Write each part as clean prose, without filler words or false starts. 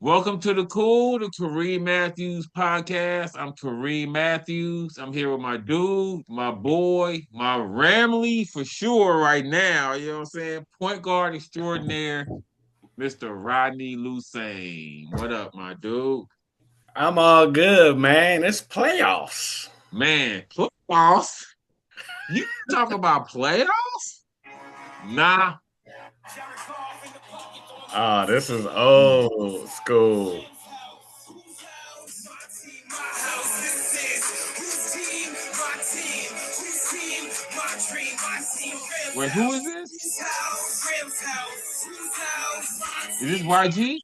Welcome to the Kool, the Kareem Matthews podcast. I'm Kareem Matthews. I'm here with my dude, my boy, my Ramley for sure right now. You know what I'm saying? Point guard extraordinaire, Mr. Rodney Lusain. What up, my dude? I'm all good, man. It's playoffs. Man, playoffs? You talk about playoffs? Nah. This is old school. Wait, who is this? Is this YG?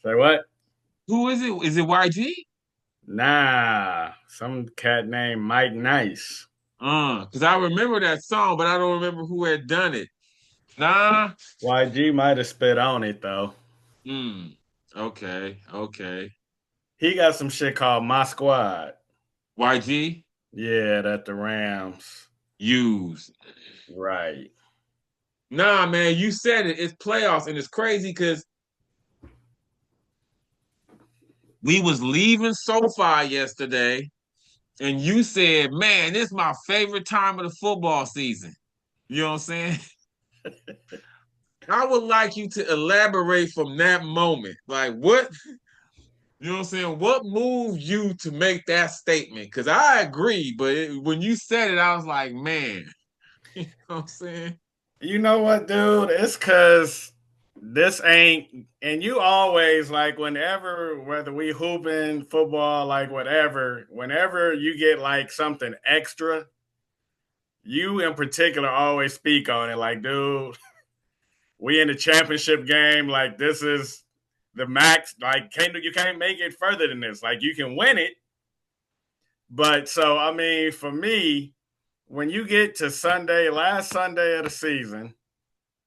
Say what? Who is it? Is it YG? Nah, some cat named Mike Nice. Because I remember that song, but I don't remember who had done it. Nah. YG might have spit on it though. Mm. Okay. Okay. He got some shit called My Squad. YG Yeah, that the Rams. used. Right. Nah, man, you said it. It's playoffs, and it's crazy because we was leaving SoFi yesterday, and you said, "Man, this is my favorite time of the football season." You know what I'm saying? I would like you to elaborate from that moment. Like, what you know what I'm saying? What moved you to make that statement? Because I agree, but when you said it, I was like, man, you know what I'm saying? You know what, dude? It's cause this ain't and you always like whenever whether we hooping football, like whatever, whenever you get like something extra, you in particular always speak on it like, dude, we in the championship game, like this is the max, like you can't make it further than this. Like you can win it, but so I mean, for me, when you get to Sunday, last Sunday of the season,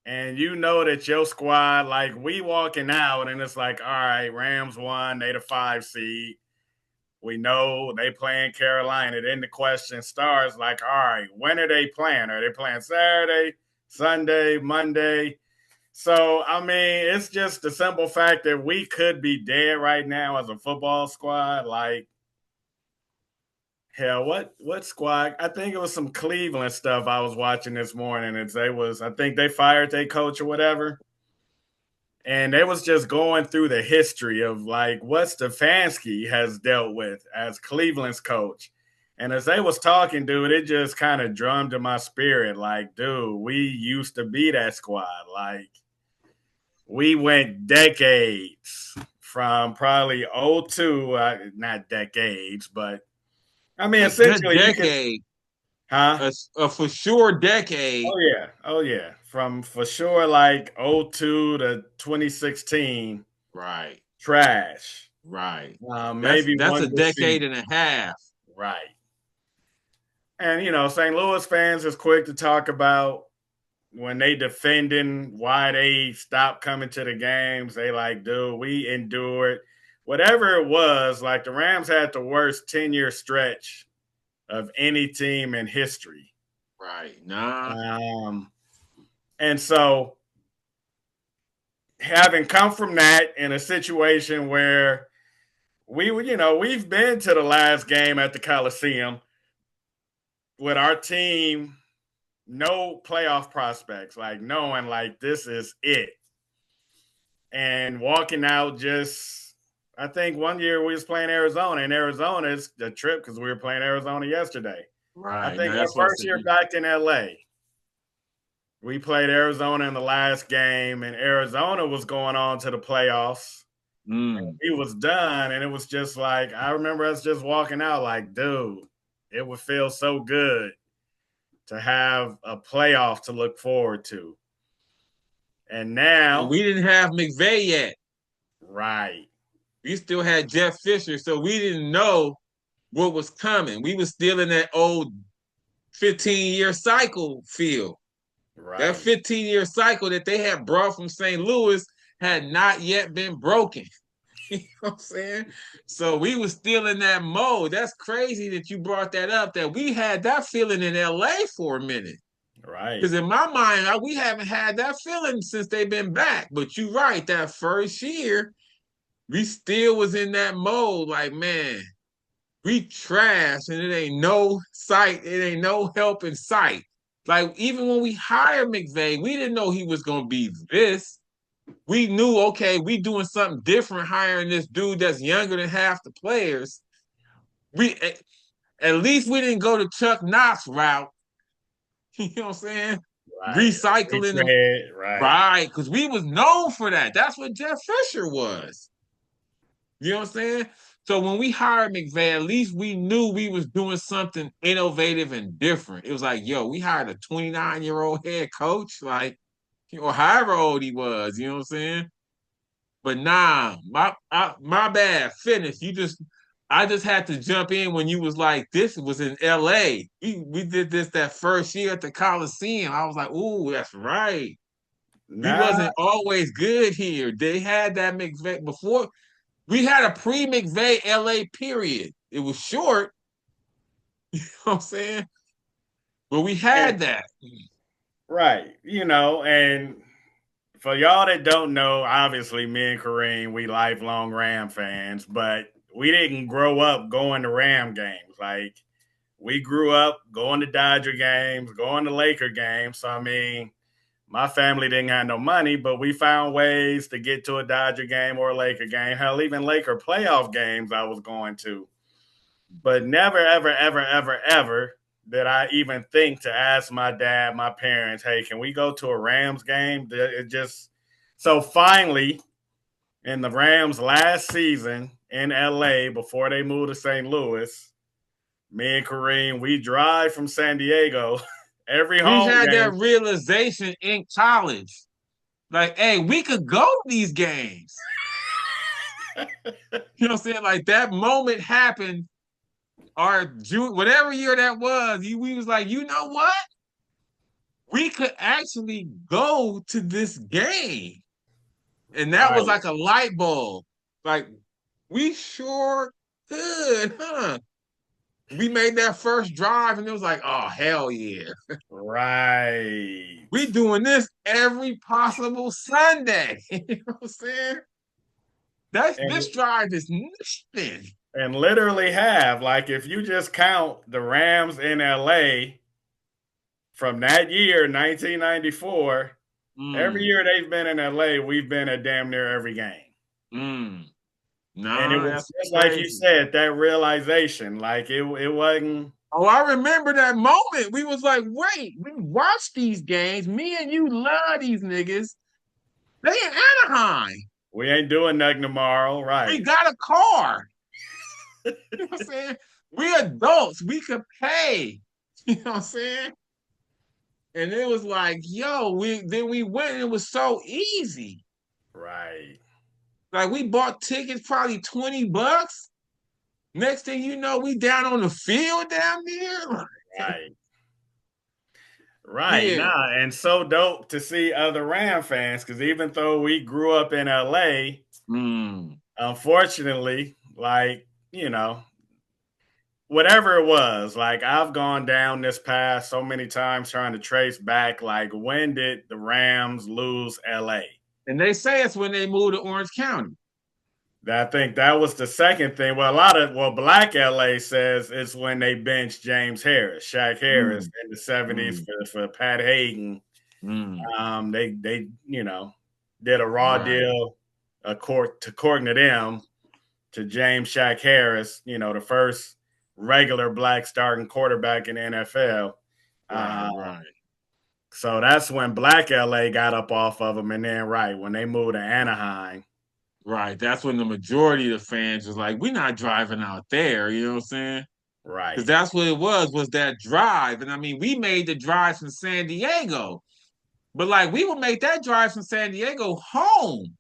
and you know that your squad, like we walking out, and it's like, all right, Rams won, they the 5 seed. We know they playing Carolina. Then the question starts like, all right, when are they playing? Are they playing Saturday, Sunday, Monday? So, I mean, it's just the simple fact that we could be dead right now as a football squad. Like, hell, what squad? I think it was some Cleveland stuff I was watching this morning. I think they fired their coach or whatever. And they was just going through the history of like what Stefanski has dealt with as Cleveland's coach. And as they was talking, dude, it just kind of drummed in my spirit. Like, dude, we used to be that squad. Like, we went decades from probably '02, not decades, but I mean, A good essentially, you could, decade, huh? a for sure decade. Oh yeah, oh yeah, from for sure like '02 to 2016, Right, trash. right. Maybe That's one a good decade season. and a half. Right. And St. Louis fans is quick to talk about when they defending why they stopped coming to the games. They like, dude, we endured whatever it was. Like the Rams had the worst 10-year stretch of any team in history. Right. Nah. Um, and so having come from that in a situation where we've been to the last game at the Coliseum with our team, no playoff prospects, like knowing like this is it. And walking out just I think one year we was playing Arizona, and Arizona is the trip because we were playing Arizona yesterday. I Right. Now think our that's what I'm first year saying. back in LA, we played Arizona in the last game, and Arizona was going on to the playoffs. Mm. He was done, and it was just like I remember us just walking out like, dude, it would feel so good to have a playoff to look forward to. And And now, we didn't have McVay yet. right, We still had Jeff Fisher, so we didn't know what was coming. We was still in that old 15-year cycle field. That right. 15-year cycle that they had brought from St. Louis had not yet been broken. You know what I'm saying? So we was still in that mode. That's crazy that you brought that up, that we had that feeling in LA for a minute. Right. Because in my mind, we haven't had that feeling since they've been back. But you're right, that first year, we still was in that mode. Like, man, we trash, and it ain't no sight, it ain't no help in sight. Like, even when we hired McVay, we didn't know he was gonna be this. We knew, okay, we doing something different hiring this dude that's younger than half the players. We at least we didn't go the Chuck Knox route. You know what I'm saying? Right. Recycling them. Retread. Right. Right, because we was known for that. That's what Jeff Fisher was. You know what I'm saying? So when we hired McVay, at least we knew we was doing something innovative and different. It was like, yo, we hired a 29-year-old head coach, like, or however old he was. You know what I'm saying? But nah, my bad. Finish. I just had to jump in when you was like, this was in L.A. We did this that first year at the Coliseum. I was like, ooh, that's right. We Nah. wasn't always good here. They had that McVay before. We had a pre-McVay LA period. It was short, you know what I'm saying? But we And, had that. right. And for y'all that don't know, obviously me and Kareem, we lifelong Ram fans, but we didn't grow up going to Ram games. Like we grew up going to Dodger games, going to Laker games. So I mean, my family didn't have no money, but we found ways to get to a Dodger game or a Laker game. Hell, even Laker playoff games I was going to. But never, ever, ever, ever, ever did I even think to ask my dad, my parents, hey, can we go to a Rams game? It just so finally in the Rams last season in LA before they moved to St. Louis, me and Kareem, we drive from San Diego every We home had game. that realization in college. Like, hey, we could go to these games. You know what I'm saying? Like that moment happened our June, whatever year that was, we was like, you know what? We could actually go to this game. And that was Right. like a light bulb. Like, we sure could, huh? We made that first drive and it was like, oh, hell yeah. Right. We doing this every possible Sunday. You know what I'm saying? And This drive is nothing. and literally have like if you just count the Rams in LA from that year 1994, every Mm, year they've been in LA, we've been at damn near every game. mm. And it Nah, was that's just like you crazy. said, that realization. Like it wasn't. Oh, I remember that moment. We was like, wait, we watch these games. Me and you love these niggas. They in Anaheim. We ain't doing nothing tomorrow, We right? got a car. You know what I'm saying? We adults. We could pay. You know what I'm saying? And it was like, yo, we went and it was so easy. Right, Like we bought tickets probably $20. Next thing you know, we down on the field down there. right, right. Yeah. Nah, and so dope to see other Ram fans because even though we grew up in LA, Mm. unfortunately, like whatever it was, like I've gone down this path so many times trying to trace back, like when did the Rams lose LA? And they say it's when they moved to Orange County. I think that was the second thing. Well, Black LA says it's when they benched James Harris, Shaq Harris Mm. in the '70s Mm. for Pat Hayden. Mm. They did a raw Right. deal according to them to James Shaq Harris, the first regular black starting quarterback in the NFL. Right. Uh, Right. so that's when Black LA got up off of them, and then when they moved to Anaheim, Right. That's when the majority of the fans was like, we're not driving out there. You know what I'm saying? Because right, that's what it was that drive. And I mean, we made the drive from San Diego, but like we would make that drive from San Diego home.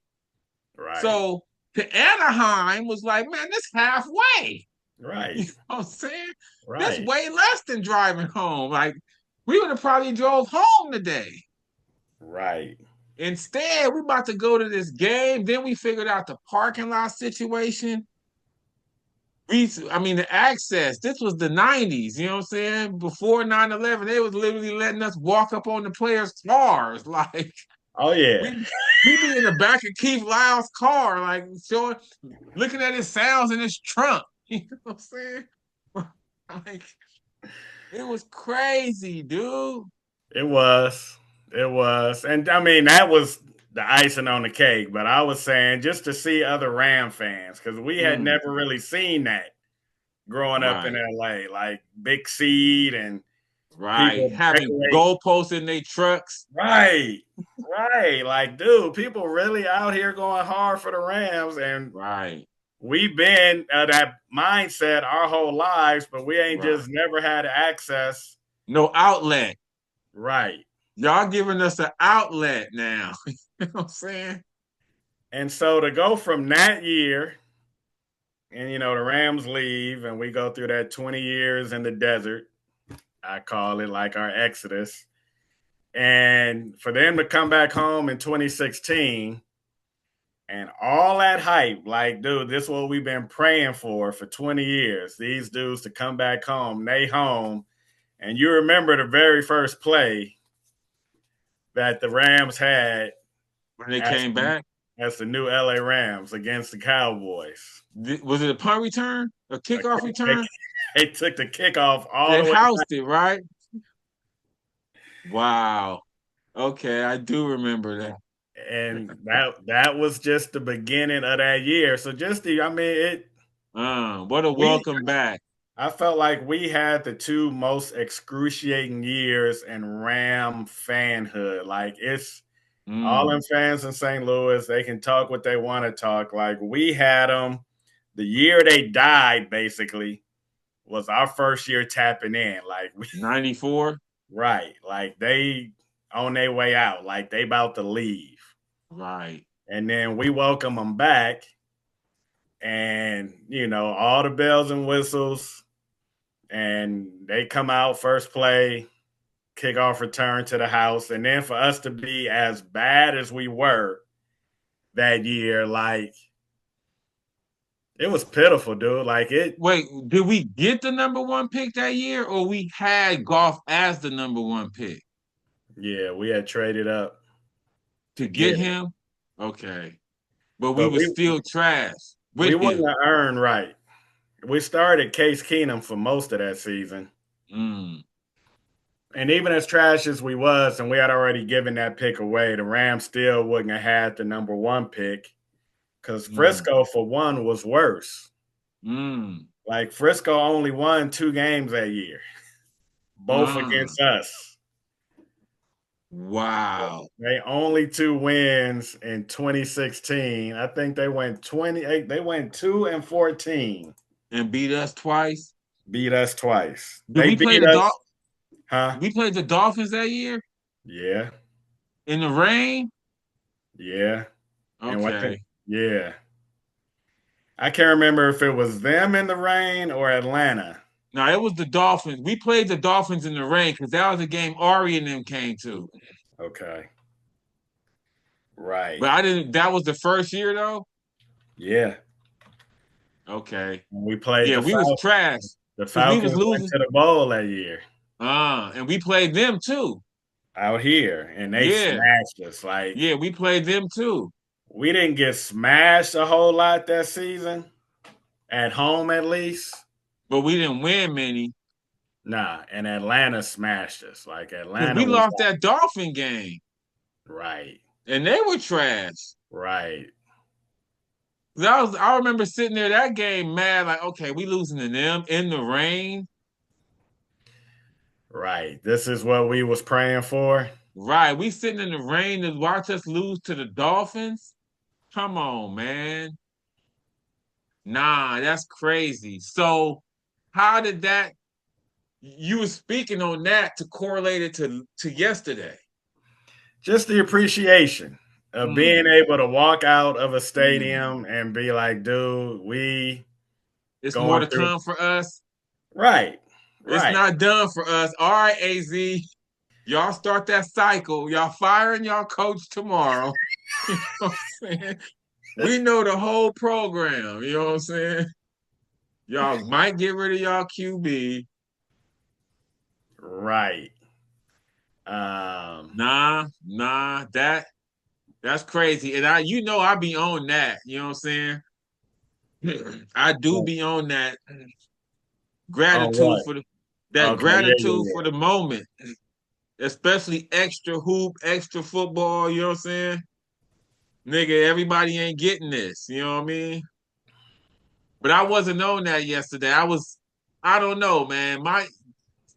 right, So to Anaheim was like, man, this halfway. You right, know what I'm saying? This right, way less than driving home. Like we would have probably drove home today. right. Instead, we about to go to this game. Then we figured out the parking lot situation. I mean, the access. This was the 90s, you know what I'm saying? Before 9/11, they was literally letting us walk up on the players' cars. Like Oh yeah. we be in the back of Keith Lyle's car, like showing, looking at his sounds in his trunk. You know what I'm saying? Like it was crazy, dude. It was. It was. And I mean, that was the icing on the cake. But I was saying just to see other Ram fans, because we had Mm, never really seen that growing up in right, LA, like big seed and right. people Having decorate. goalposts in their trucks. Right. Right. Like, dude, people really out here going hard for the Rams. And Right, we've been that mindset our whole lives, but we ain't right. just never had access. No outlet. Right. Y'all giving us an outlet now. You know what I'm saying? And so to go from that year, and the Rams leave, and we go through that 20 years in the desert, I call it, like our exodus. And for them to come back home in 2016 and all that hype, like, dude, this is what we've been praying for 20 years. These dudes to come back home, they home. And you remember the very first play that the Rams had When they as came back, as the new LA Rams against the Cowboys. was it a punt return? A kickoff They, return? they took the kickoff all They the way housed back. it, right? Wow. Okay, I do remember that. And that was just the beginning of that year. So just I mean, What a we welcome back. I felt like we had the two most excruciating years in Ram fanhood. Like, it's all them Mm, fans in St. Louis, they can talk what they want to talk. Like, we had them the year they died, basically, was our first year tapping in. Like, 94? right. Like, they on their way out. Like, they about to leave. Right. And then we welcome them back, and all the bells and whistles, and they come out first play, kickoff return to the house, and then for us to be as bad as we were that year, like, it was pitiful, dude. Like, Wait, did we get the number one pick that year, or we had golf as the number one pick yeah, we had traded up to to get get it, him? Okay. But we but were still trash we with wouldn't him. have earned right. We started Case Keenum for most of that season. Mm, And even as trash as we was, and we had already given that pick away, the Rams still wouldn't have had the number one pick because mm, Frisco, for one, was worse. mm, Like, Frisco only won 2 games that year, both mm. against us. Wow. They only 2 wins in 2016. I think they went 28. They went 2-14. And beat us twice. Beat us twice. Did They we play beat the us, Dol- huh? We played the Dolphins that year Yeah, in the rain? yeah. And what? Okay. Yeah. I can't remember if it was them in the rain or Atlanta. Now it was the Dolphins. We played the Dolphins in the rain because that was the game Ari and them came to. Okay. Right. But I didn't. That was the first year though. Yeah. Okay. We played Yeah, the we was Falcons. trash The because we was Falcons went losing. to the bowl that year And we played them too. out here, and they Yeah, smashed us. Like, yeah, we played them too. we didn't get smashed a whole lot that season, at home at least. But we didn't win many Nah, and Atlanta smashed us. Like, because Atlanta we was lost that Dolphin game, right, and they were trash. right, 'Cause I remember sitting there that game mad, like, okay, we losing to them in the rain. right. This is what we was praying for. Right. We sitting in the rain to watch us lose to the Dolphins. Come on, man. Nah, that's crazy. So how did that you were speaking on that to correlate it to yesterday? Just the appreciation of being Mm, able to walk out of a mm. stadium and be like, dude, we It's more going to through. come for us. Right, It's right. not done for us. All right, AZ. Y'all start that cycle. Y'all firing y'all coach tomorrow. You know what I'm saying? We know the whole program. You know what I'm saying? Y'all might get rid of y'all QB. Right. Nah, that's crazy. And I be on that. You know what I'm saying? I do be on that On gratitude what? for that Okay, yeah, gratitude yeah, for the moment, especially extra hoop, extra football. You know what I'm saying? Nigga, everybody ain't getting this. You know what I mean? But I wasn't on that yesterday. I don't know, man.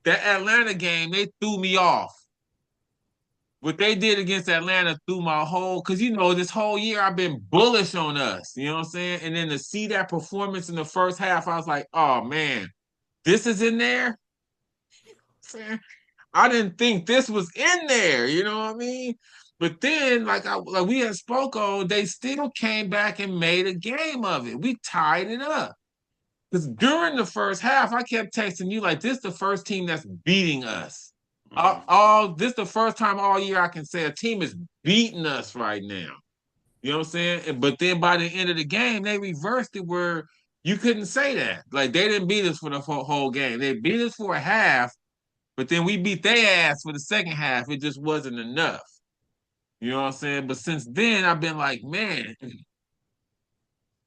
That Atlanta game, they threw me off. What they did against Atlanta threw my whole, because this whole year I've been bullish on us. You know what I'm saying? And then to see that performance in the first half, I was like, oh man, this is in there. I didn't think this was in there. You know what I mean? But then, like we had spoke on, they still came back and made a game of it. We tied it up. Because during the first half, I kept texting you like, this is the first team that's beating us. This the first time all year I can say a team is beating us right now. You know what I'm saying? But then by the end of the game, they reversed it where you couldn't say that. Like they didn't beat us for the whole game. They beat us for a half, but then we beat their ass for the second half. It just wasn't enough. You know what I'm saying? But since then, I've been like, man,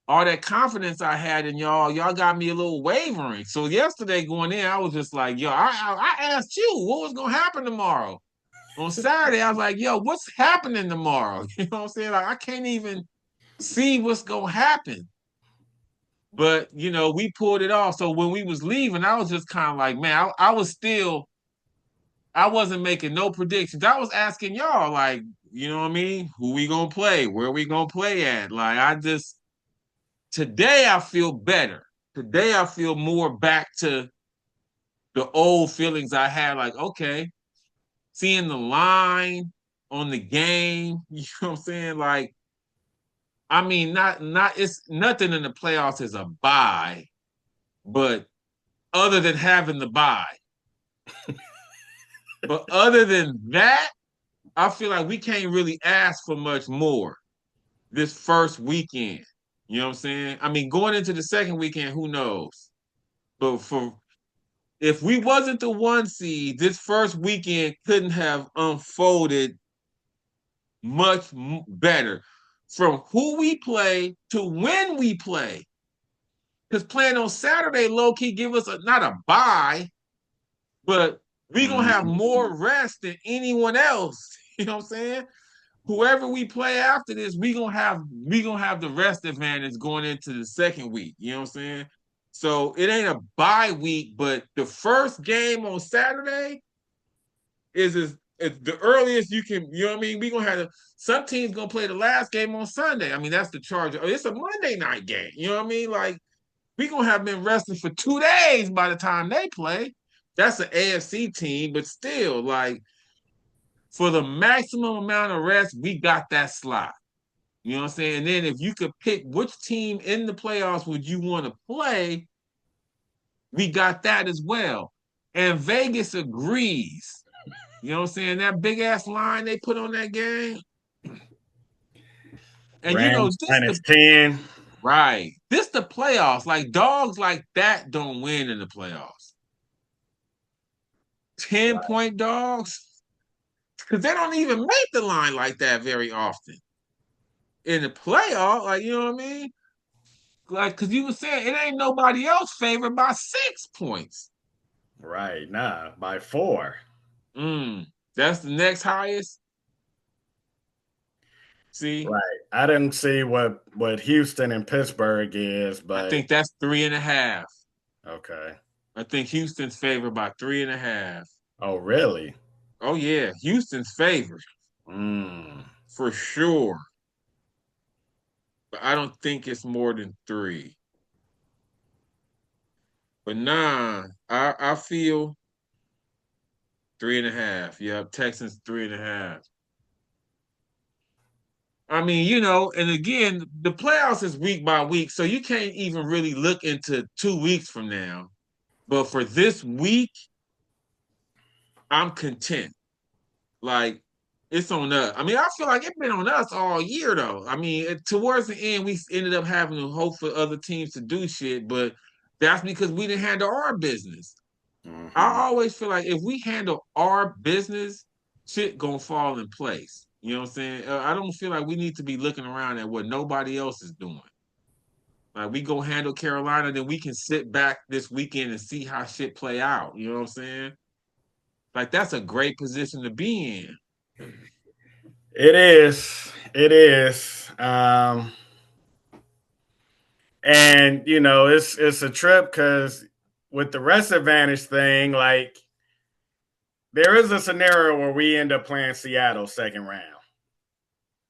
all that confidence I had in y'all got me a little wavering. So yesterday going in, I was just like, yo, I asked you what was gonna happen tomorrow. On Saturday, I was like, yo, what's happening tomorrow? You know what I'm saying? Like, I can't even see what's gonna happen. But we pulled it off. So when we was leaving, I was just kind of like, man, I wasn't making no predictions. I was asking y'all, like, you know what I mean? Who we gonna play? Where we gonna play at? Like, today I feel better. Today I feel more back to the old feelings I had. Like, okay, seeing the line on the game, you know what I'm saying? Like, I mean, not it's nothing in the playoffs is a buy, but other than having the buy. But other than that, I feel like we can't really ask for much more this first weekend. You know what I'm saying? I mean, going into the second weekend, who knows? But if we wasn't the one seed, this first weekend couldn't have unfolded much better from who we play to when we play. Because playing on Saturday, low key, give us not a bye, but we gonna have mm-hmm. more rest than anyone else. You know what I'm saying? Whoever we play after this, we gonna have the rest advantage going into the second week. You know what I'm saying? So it ain't a bye week, but the first game on Saturday is the earliest you can. You know what I mean? We gonna have some teams gonna play the last game on Sunday. I mean that's the Charger. It's a Monday night game. You know what I mean? Like we gonna have been resting for 2 days by the time they play. That's an AFC team, but still, like for the maximum amount of rest, we got that slot. You know what I'm saying? And then if you could pick which team in the playoffs would you want to play, we got that as well. And Vegas agrees. You know what I'm saying? That big ass line they put on that game. And Rams this the -10. right. This the playoffs. Like dogs like that don't win in the playoffs. 10-point dogs. Because they don't even make the line like that very often. In the playoff, like you know what I mean? Like, because you were saying it ain't nobody else favored by 6 points. Right, nah, by 4. That's the next highest. See, Right. I didn't see what Houston and Pittsburgh is, I but think that's 3.5. okay. I think Houston's favored by 3.5. Oh, really? Oh yeah, Houston's favored Mm. for sure. But I don't think it's more than 3. But nah, I feel 3.5. Yep, Texans 3.5. I mean, and again, the playoffs is week by week, so you can't even really look into 2 weeks from now. But for this week, I'm content. Like it's on us. I mean, I feel like it's been on us all year though. I mean, towards the end, we ended up having to hope for other teams to do shit, but That's because we didn't handle our business. I Mm-hmm. always feel like if we handle our business, shit gonna fall in place. You know what I'm saying? I don't feel like we need to be looking around at what nobody else is doing. Like we go handle Carolina, then we can sit back this weekend and see how shit play out. You know what I'm saying? Like that's a great position to be in. It is. It is. And it's a trip because with the rest advantage thing, like there is a scenario where we end up playing Seattle second round,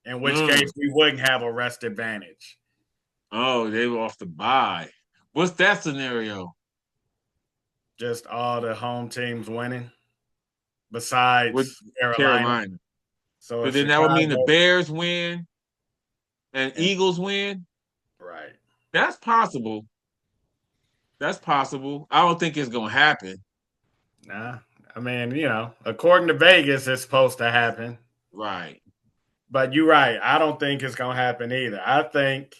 in which Mm. case we wouldn't have a rest advantage. Oh, they were off the bye. What's that scenario? Just all the home teams winning, With besides Carolina. Carolina. So So it's then that would mean the Chicago Bears win and and Eagles win. right. That's possible. That's possible. I don't think it's gonna happen. Nah, I mean, according to Vegas, it's supposed to happen. Right. But you're right. I don't think it's gonna happen either. I think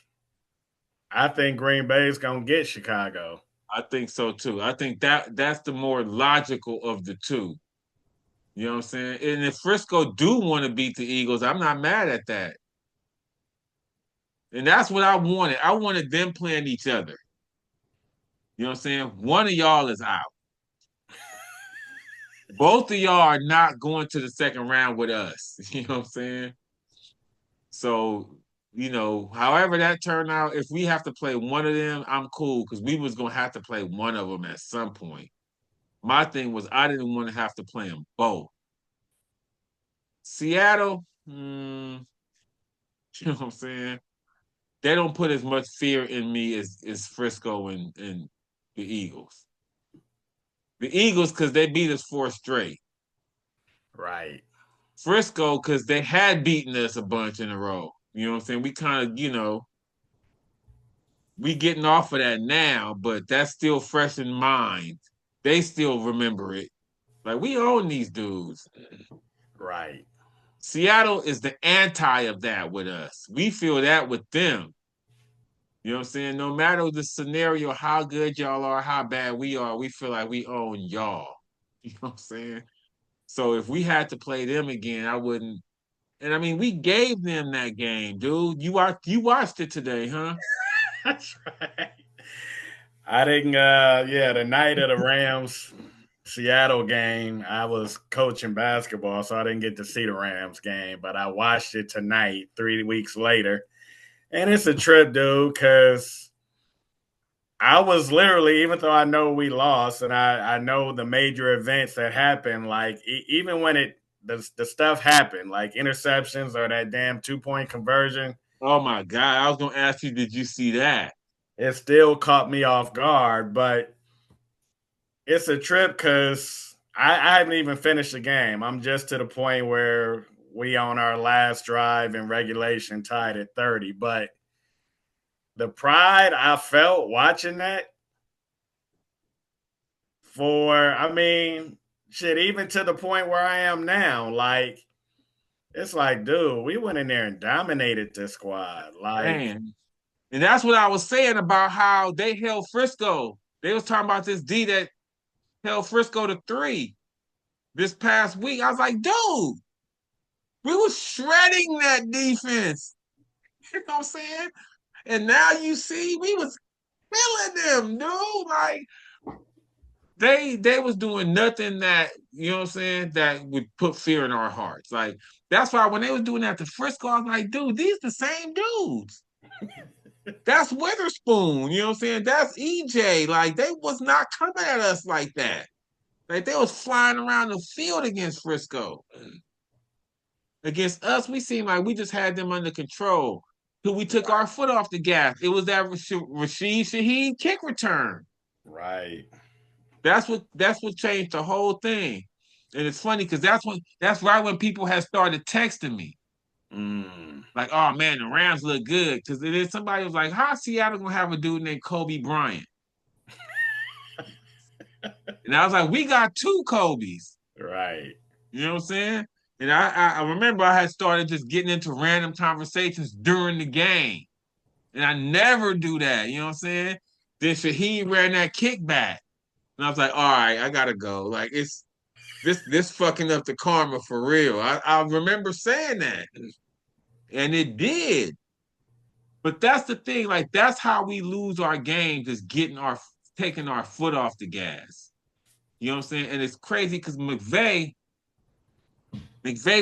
Green Bay is gonna get Chicago. I think so too. I think that's the more logical of the two. You know what I'm saying? And if Frisco do want to beat the Eagles, I'm not mad at that. And that's what I wanted. I wanted them playing each other. You know what I'm saying? One of y'all is out. Both of y'all are not going to the second round with us. You know what I'm saying? So, however that turned out, if we have to play one of them, I'm cool because we was gonna have to play one of them at some point. My thing was I didn't want to have to play them both. Seattle, you know what I'm saying? They don't put as much fear in me as Frisco and the Eagles. The Eagles because they beat us four straight. Right. Frisco because they had beaten us a bunch in a row. You know what I'm saying? We kind of, we getting off of that now, but that's still fresh in mind. They still remember it. Like we own these dudes. Right. Seattle is the anti of that with us. We feel that with them. You know what I'm saying? No matter the scenario, how good y'all are, how bad we are, we feel like we own y'all. You know what I'm saying? So if we had to play them again, I wouldn't. And I mean, we gave them that game, dude. You watched it today, huh? That's right. I didn't. Yeah, the night of the Rams Seattle game, I was coaching basketball, so I didn't get to see the Rams game, but I watched it tonight, 3 weeks later, and it's a trip, dude, because I was literally, even though I know we lost, and I know the major events that happened, like even when the stuff happened, like interceptions or that damn 2 point conversion, Oh my God. I was gonna ask you, did you see that? it still caught me off guard, but it's a trip because I haven't even finished the game. I'm just to the point where we on our last drive in regulation tied at 30. But the pride I felt watching that I mean, shit, even to the point where I am now, like, it's like, dude, we went in there and dominated this squad. Like, Man. And that's what I was saying about how they held Frisco. They was talking about this D that held Frisco to 3 this past week. I was like, dude, we was shredding that defense. You know what I'm saying? And now you see we was killing them, dude. Like they was doing nothing that, you know what I'm saying, that would put fear in our hearts. Like that's why when they was doing that to Frisco, I was like, dude, these the same dudes. That's Witherspoon, you know what I'm saying? That's EJ. Like they was not coming at us like that. Like they was flying around the field against Frisco. Against us, we seemed like we just had them under control. Till we took our foot off the gas. It was that Rashid Shaheed kick return. right. That's what changed the whole thing. And it's funny because that's right when people had started texting me. Mm. Like, oh man, the Rams look good. Because then somebody was like, how Seattle gonna have a dude named Kobe Bryant? And I was like, we got two Kobe's. Right. You know what I'm saying? And I remember I had started just getting into random conversations during the game. And I never do that. You know what I'm saying? Then Shaheed ran that kickback. And I was like, all right, I gotta go. Like it's this fucking up the karma for real. I remember saying that. And it did. But that's the thing, like that's how we lose our games is getting our taking our foot off the gas. You know what I'm saying? And it's crazy because McVay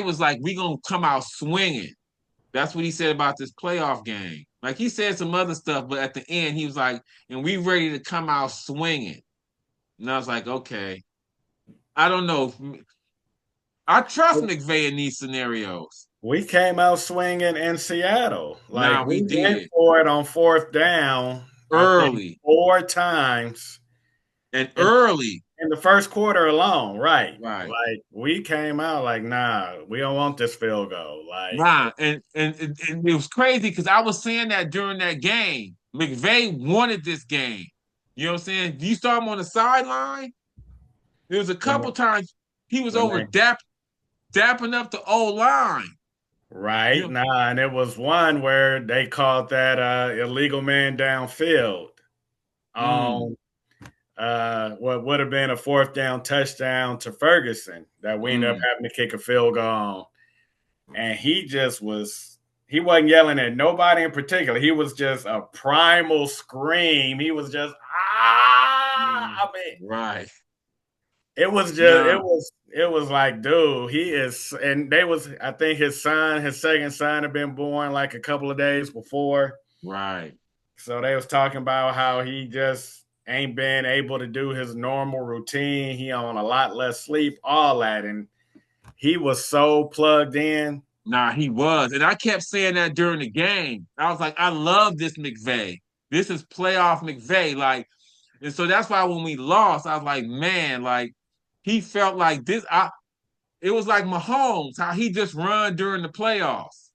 was like, we gonna come out swinging. That's what he said about this playoff game. Like he said some other stuff, but at the end he was like, and we ready to come out swinging. And I was like, okay, I don't know. I trust McVay in these scenarios. We came out swinging in Seattle. Like Nah, we we went did for it on fourth down, I think early 4 times and in, early. in the first quarter alone. Right. Right. Like we came out like, nah, we don't want this field goal. Like, Right. And it was crazy because I was saying that during that game. McVay wanted this game. You know what I'm saying? You saw him on the sideline. There was a couple times he was when over they dapping up the old line. You right, know, nah, and it was one where they called that illegal man downfield mm, on what would have been a fourth down touchdown to Ferguson that we ended up mm, having to kick a field goal on. And he wasn't yelling at nobody in particular. He was just a primal scream. He was just mm. I mean, Right. it Nah, was like, dude, he is, and they was, I think his second son had been born like a couple of days before. right. So they was talking about how he just ain't been able to do his normal routine. He on a lot less sleep, all that. And he was so plugged in. Nah, he was. And I kept saying that during the game. I was like, I love this McVay. This is playoff McVay. Like, and so that's why when we lost, I was like, man, like he felt like this. It was like Mahomes, how he just run during the playoffs.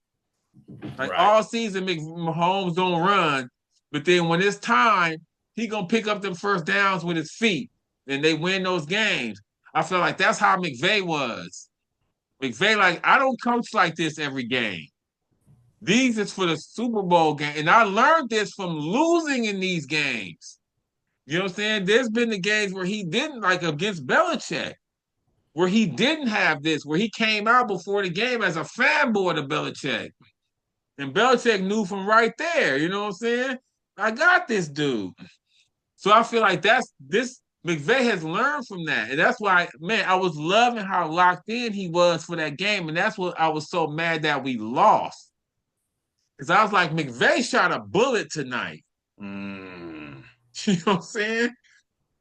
Like Right. all season, Mahomes don't run, but then when it's time, he gonna pick up them first downs with his feet, and they win those games. I feel like that's how McVay was. McVay, like I don't coach like this every game. These is for the Super Bowl game, and I learned this from losing in these games. You know what I'm saying? There's been the games where he didn't, like against Belichick, where he didn't have this, where he came out before the game as a fanboy to Belichick. And Belichick knew from right there, you know what I'm saying? I got this dude. So I feel like that's this McVay has learned from that. And that's why, man, I was loving how locked in he was for that game. And that's what I was so mad that we lost. Because I was like, McVay shot a bullet tonight. Mm. You know what I'm saying?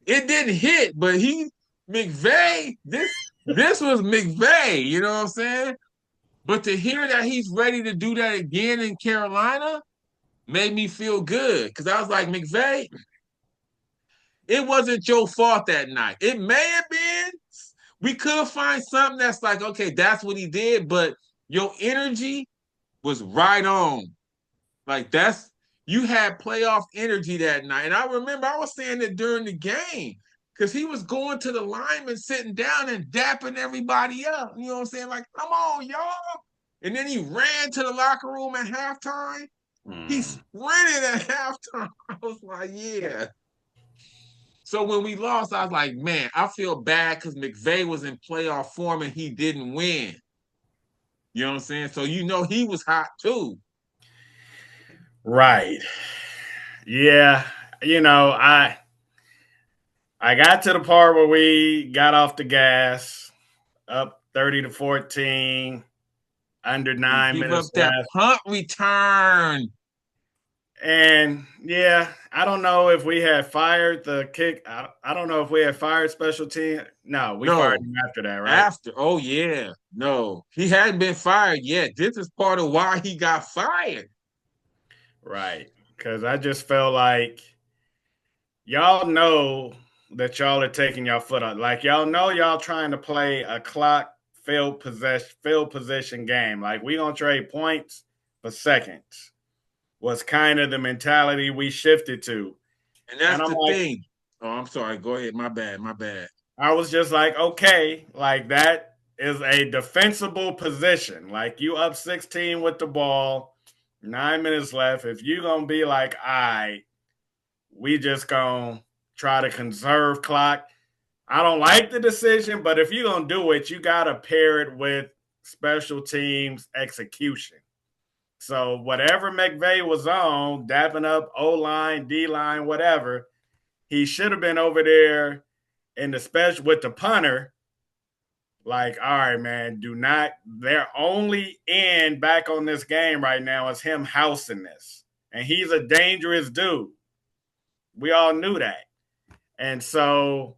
It didn't hit, but McVay, this was McVay, you know what I'm saying? But to hear that he's ready to do that again in Carolina made me feel good. Because I was like, McVay, it wasn't your fault that night. It may have been. We could find something that's like, okay, that's what he did, but your energy was right on. Like that's you had playoff energy that night. And I remember I was saying it during the game because he was going to the lineman, sitting down and dapping everybody up. You know what I'm saying? Like, come on, y'all. And then he ran to the locker room at halftime. He Mm. sprinted at halftime. I was like, yeah. So when we lost, I was like, man, I feel bad because McVay was in playoff form and he didn't win. You know what I'm saying? So you know he was hot too. Right. Yeah. I got to the part where we got off the gas, up 30-14, under We 9 give up minutes that left. punt return. And yeah, I don't know if we had fired the kick. I don't know if we had fired special team. No, we fired No, him after that, right? after. Oh yeah, no, he hadn't been fired yet. This is part of why he got fired. Right. Because I just felt like y'all know that y'all are taking y'all foot on. Like y'all know y'all trying to play a clock field position game. Like we gonna trade points for seconds. Was kind of the mentality we shifted to. And And that's I'm the like, thing. Oh, I'm sorry. Go ahead. My bad. My bad. I was just like, okay, like that is a defensible position. Like you up 16 with the ball, 9 minutes left. If you gonna be like, we just gonna try to conserve clock. I don't like the decision, but if you're gonna do it, you gotta pair it with special teams execution. So whatever McVay was on, dapping up O line, D line, whatever, he should have been over there in the special with the punter. Like, all right, man, do not. Their only end back on this game right now is him housing this, and he's a dangerous dude. We all knew that, and so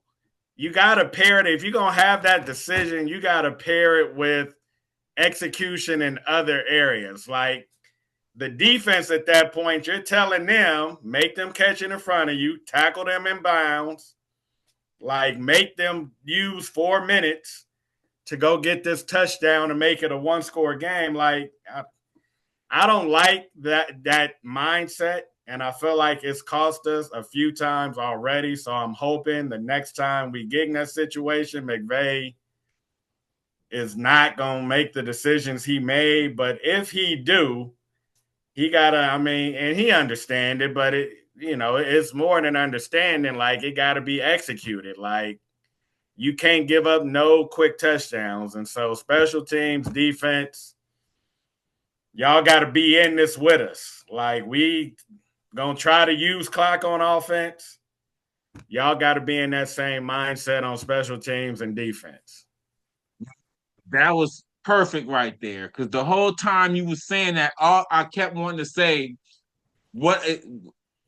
you got to pair it. If you're gonna have that decision, you got to pair it with execution in other areas. Like the defense at that point, you're telling them, make them catch it in front of you, tackle them in bounds, like make them use 4 minutes to go get this touchdown and make it a one-score game. Like I don't like that mindset, and I feel like it's cost us a few times already. So I'm hoping the next time we get in that situation, McVay is not gonna make the decisions he made. But if he do, he gotta. I mean, and he understand it, but it's more than understanding. Like it got to be executed. Like you can't give up no quick touchdowns. And so special teams, defense, y'all got to be in this with us. Like we going to try to use clock on offense. Y'all got to be in that same mindset on special teams and defense. That was perfect right there. Because the whole time you were saying that, all I kept wanting to say,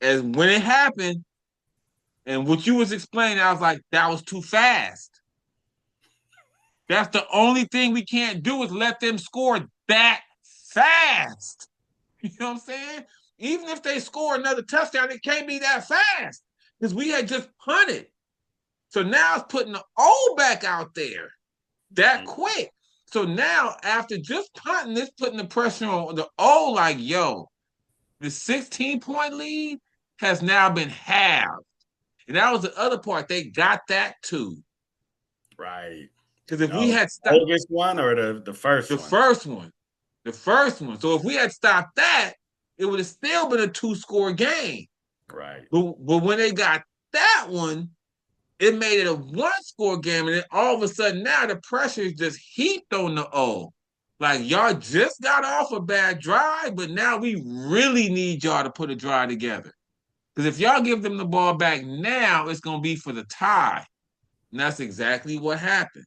as when it happened, and what you was explaining, I was like, that was too fast. That's the only thing we can't do is let them score that fast. You know what I'm saying? Even if they score another touchdown, it can't be that fast because we had just punted. So now it's putting the O back out there that quick. So now after just punting, it's putting the pressure on the O like, yo, the 16-point lead has now been halved. And that was the other part. They got that too. Right. Because if we had stopped the August one or the first the one? The first one. So if we had stopped that, it would have still been a 2-score game. Right. But when they got that one, it made it a 1-score game. And then all of a sudden now the pressure is just heaped on the O. Like y'all just got off a bad drive, but now we really need y'all to put a drive together. Because if y'all give them the ball back now, it's going to be for the tie. And that's exactly what happened.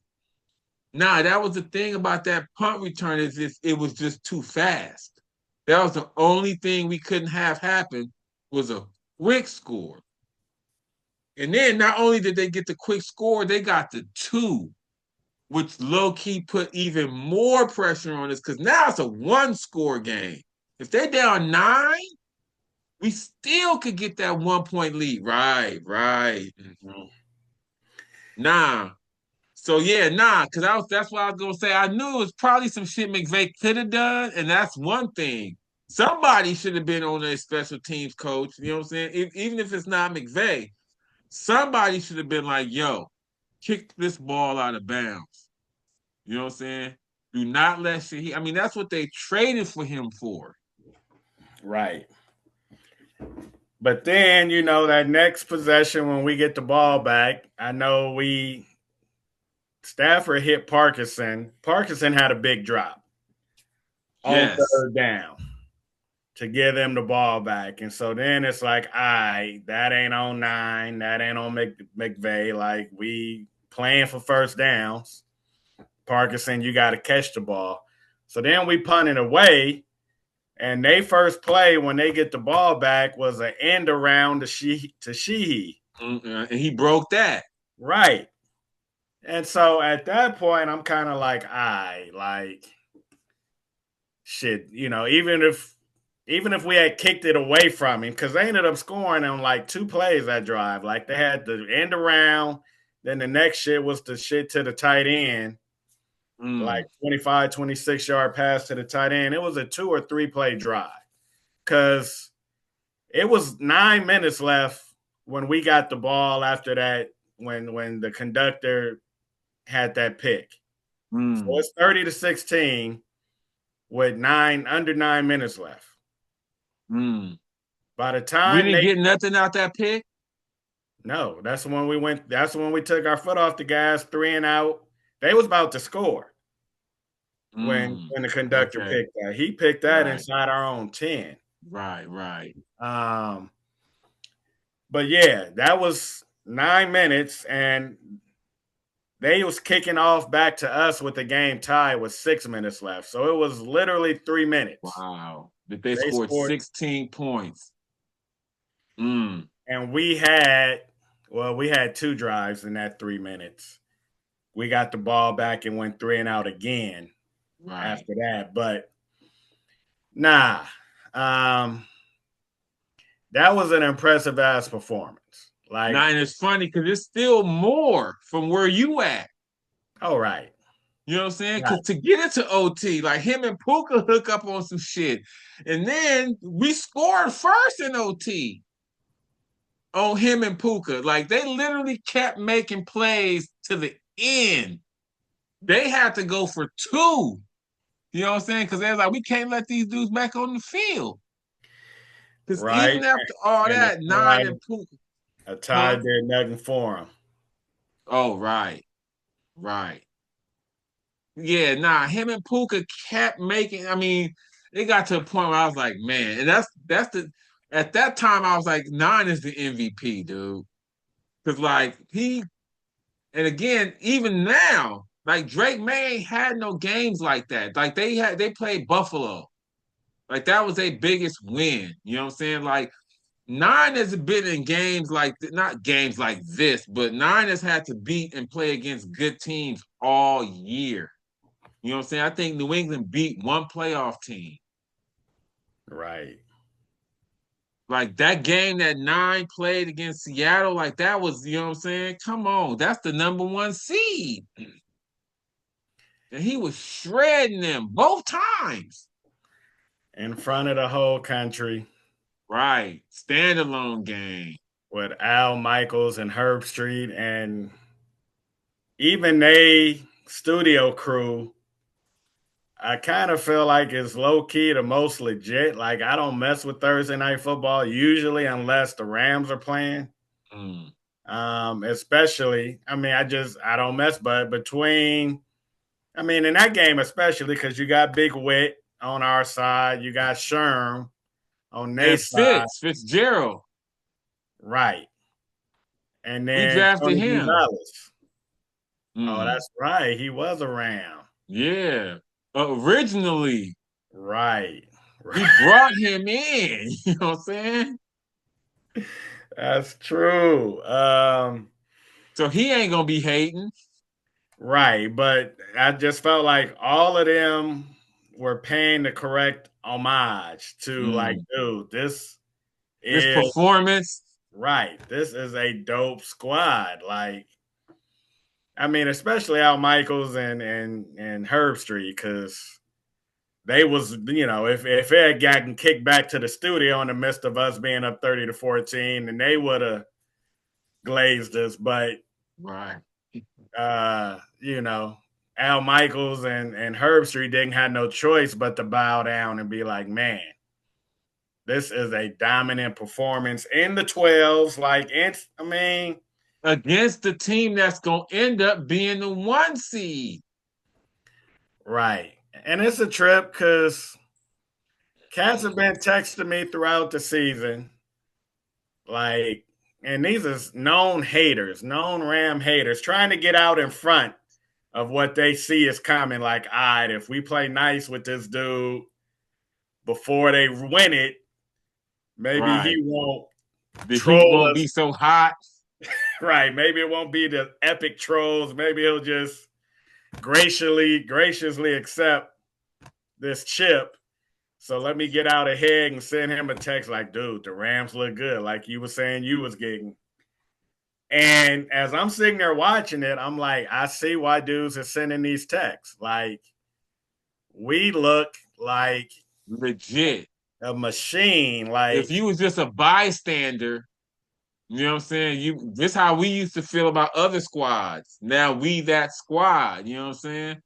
Nah, that was the thing about that punt return is it was just too fast. That was the only thing we couldn't have happen was a quick score. And then not only did they get the quick score, they got the 2, which low-key put even more pressure on us because now it's a 1-score game. If they're down 9, we still could get that 1-point lead. Right. Mm-hmm. Nah. So yeah, because that's what I was gonna say. I knew it was probably some shit McVay could have done, and that's one thing. Somebody should have been on a special teams coach. You know what I'm saying? Even if it's not McVay, somebody should have been like, "Yo, kick this ball out of bounds." You know what I'm saying? Do not let shit. I mean, that's what they traded for him for. Right. But then, that next possession when we get the ball back, I know Stafford hit Parkinson. Parkinson had a big drop on third down to give them the ball back. And so then it's like, that ain't on 9. That ain't on McVay. Like, we playing for first downs. Parkinson, you got to catch the ball. So then we punt it away. And they first play when they get the ball back was an end around to Sheehy. And he broke that. Right. And so at that point, I'm kind of like, shit, even if we had kicked it away from him, because they ended up scoring on like 2 plays that drive. Like they had the end around, then the next shit was the shit to the tight end. Like 25, 26-yard pass to the tight end. It was a 2 or 3 play drive because it was 9 minutes left when we got the ball after that when the conductor had that pick. So it's 30-16 with under 9 minutes left. By the We time didn't they get nothing out that pick. no, that's when we went. That's when we took our foot off the gas, 3 and out. They was about to score when the conductor Okay. picked that. He picked that Right. inside our own 10. Right. Right. Um, but yeah, that was 9 minutes, and they was kicking off back to us with the game tied with 6 minutes left. So it was literally 3 minutes. Wow. That they They scored scored, 16 points. Mm. and we had 2 drives in that 3 minutes. We got the ball back and went 3 and out again Right. after that. But nah, um, that was an impressive ass performance. Now, Like, and it's funny because it's still more from where you at. all right, You know what I'm saying? right, Because to get into OT, like him and Puka hook up on some shit. And then we scored first in OT on him and Puka. Like they literally kept making plays to the end. They had to go for two. You know what I'm saying? Because they're like, we can't let these dudes back on the field. Because right. even after all And that, Nine and Puka, a tie huh? did nothing for him. Oh, right, right. Yeah, nah, him and Puka kept making. I mean, it got to a point where I was like, man, and that's the at that time I was like, Nine is the MVP, dude. Because like he and again, even now, like Drake May ain't had no games like that. Like they played Buffalo. Like that was their biggest win. You know what I'm saying? Like Nine has been in games like not games like this, but Nine has had to beat and play against good teams all year. You know what I'm saying? I think New England beat one playoff team. Right. Like that game that Nine played against Seattle, like that was, you know what I'm saying? Come on, that's the number one seed. And he was shredding them both times. In front of the whole country Right. Standalone game. with Al Michaels and Herb Street and even they studio crew. I kind of feel like it's low key the most legit. Like I don't mess with Thursday night football usually unless the Rams are playing. Mm. Especially, I mean, I don't mess, but in that game especially because you got Big Wit on our side, you got Sherm on their And side, Fitzgerald. right, and We then drafted Tony him. Gonzalez. Oh, Mm. that's right, he was around, Yeah. Originally, right, we right. brought him in. You know what I'm saying? That's true. So he ain't gonna be hating. Right, but I just felt like all of them were paying the correct homage to like, Mm. dude, this This is performance. right. This is a dope squad. Like, I mean, especially Al Michaels and Herb Street, because they was, if it had gotten kicked back to the studio in the midst of us being up 30-14, then they would have glazed us. But Right. uh, you know, Al Michaels and Herb Street didn't have no choice but to bow down and be like, man, this is a dominant performance in the 12s. Like, I mean, Against the team that's gonna end up being the one seed. right. And it's a trip because cats have been texting me throughout the season. Like, and these are known haters, known Ram haters, trying to get out in front of what they see is coming. Like, all right, if we play nice with this dude before they win it, maybe he Right. won't The heat troll won't us. be so hot. Right. Maybe it won't be the epic trolls. Maybe he'll just graciously accept this chip. So let me get out ahead and send him a text like, dude, the Rams look good, like you were saying you was getting. And as I'm sitting there watching it, I'm like, I see why dudes are sending these texts. Like, we look like Legit. a machine. If Like, you was just a bystander, you know what I'm saying? This how we used to feel about other squads. Now we that squad, you know what I'm saying?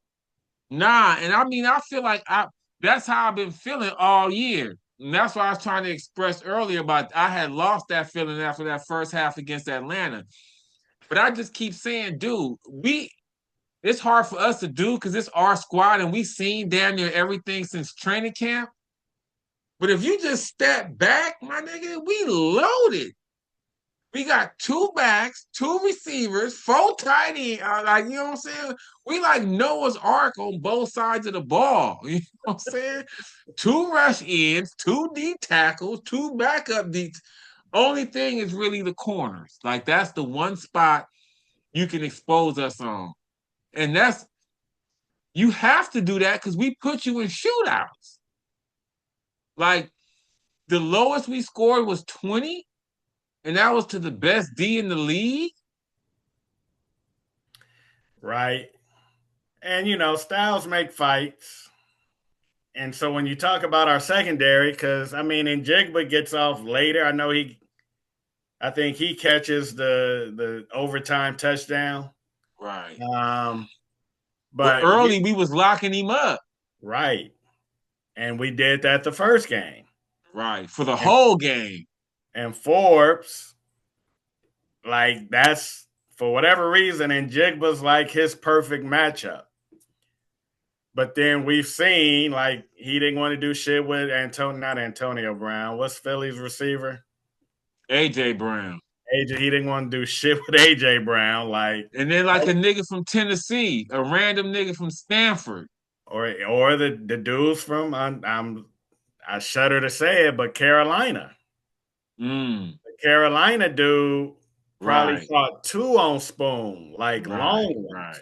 Nah, and I mean I feel like I that's how I've been feeling all year. And that's what I was trying to express earlier about I had lost that feeling after that first half against Atlanta. But I just keep saying, dude, it's hard for us to do because it's our squad and we seen damn near everything since training camp. But if you just step back, my nigga, we loaded. We got two backs, two receivers, four tight ends. Like, you know what I'm saying? We like Noah's Ark on both sides of the ball. You know what I'm saying? Two rush ends, two D tackles, two backup D. Only thing is really the corners. Like, that's the one spot you can expose us on. And you have to do that because we put you in shootouts. Like, the lowest we scored was 20, and that was to the best D in the league. Right. And styles make fights. And so when you talk about our secondary, because I mean, and Jigba gets off later. I think he catches the overtime touchdown. Right. But But early we was locking him up. right, and we did that the first game. Right. For the And, whole game. and Forbes, like that's for whatever reason, and Jigba's like his perfect matchup. But then we've seen like he didn't want to do shit with not Antonio Brown. What's Philly's receiver? AJ Brown. AJ. He didn't want to do shit with AJ Brown. Like, And then like a nigga from Tennessee, a random nigga from Stanford. or the dudes from I shudder to say it, but Carolina. Mm, The Carolina dude probably right. caught two on Spoon, like Right. long ones. Right.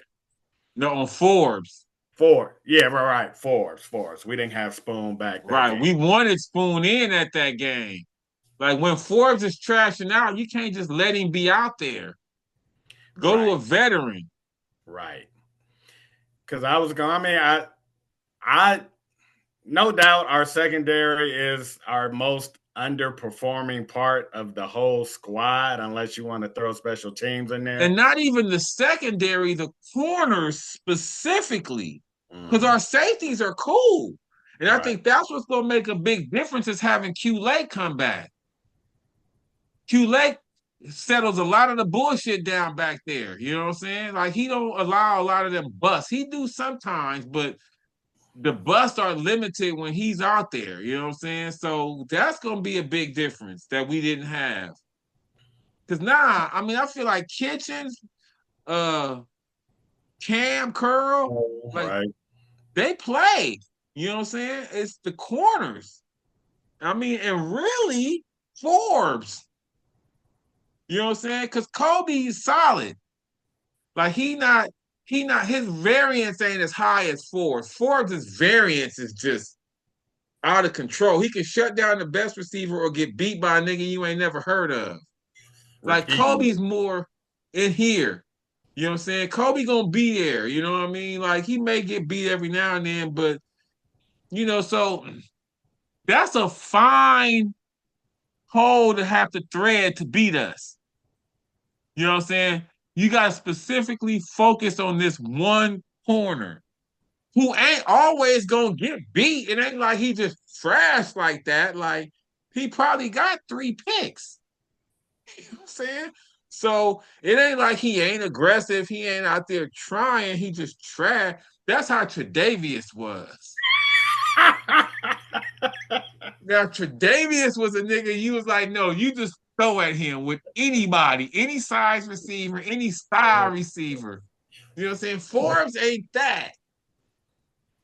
No, on Forbes. Four. Yeah, right. Forbes. We didn't have Spoon back that Right. game. We wanted Spoon in at that game. Like when Forbes is trashing out, you can't just let him be out there. Go to a veteran. Right. Because I was going, I mean, I, no doubt our secondary is our most underperforming part of the whole squad, unless you want to throw special teams in there. And not even the secondary, the corners specifically. Because our safeties are cool. And I think that's what's going to make a big difference is having Kool come back. Kool settles a lot of the bullshit down back there. You know what I'm saying? Like he don't allow a lot of them busts. He do sometimes, but the busts are limited when he's out there. You know what I'm saying? So that's gonna be a big difference that we didn't have. Cause I mean, I feel like Kitchens, Cam Curl, like they play. You know what I'm saying? It's the corners. I mean, and really Forbes. You know what I'm saying? Because Kobe's solid. Like his variance ain't as high as Forbes. Forbes' variance is just out of control. He can shut down the best receiver or get beat by a nigga you ain't never heard of. Like Kobe's more in here. You know what I'm saying? Kobe gonna be there. You know what I mean? Like he may get beat every now and then, but so that's a fine hole to have to thread to beat us. You know what I'm saying? You got to specifically focus on this one corner who ain't always going to get beat. It ain't like he just trash like that. Like, he probably got 3 picks. You know what I'm saying? So, it ain't like he ain't aggressive. He ain't out there trying. He just trash. That's how Tre'Davious was. Now, Tre'Davious was a nigga you was like, no, you just throw at him with anybody, any size receiver, any style receiver. You know what I'm saying? Forbes ain't that.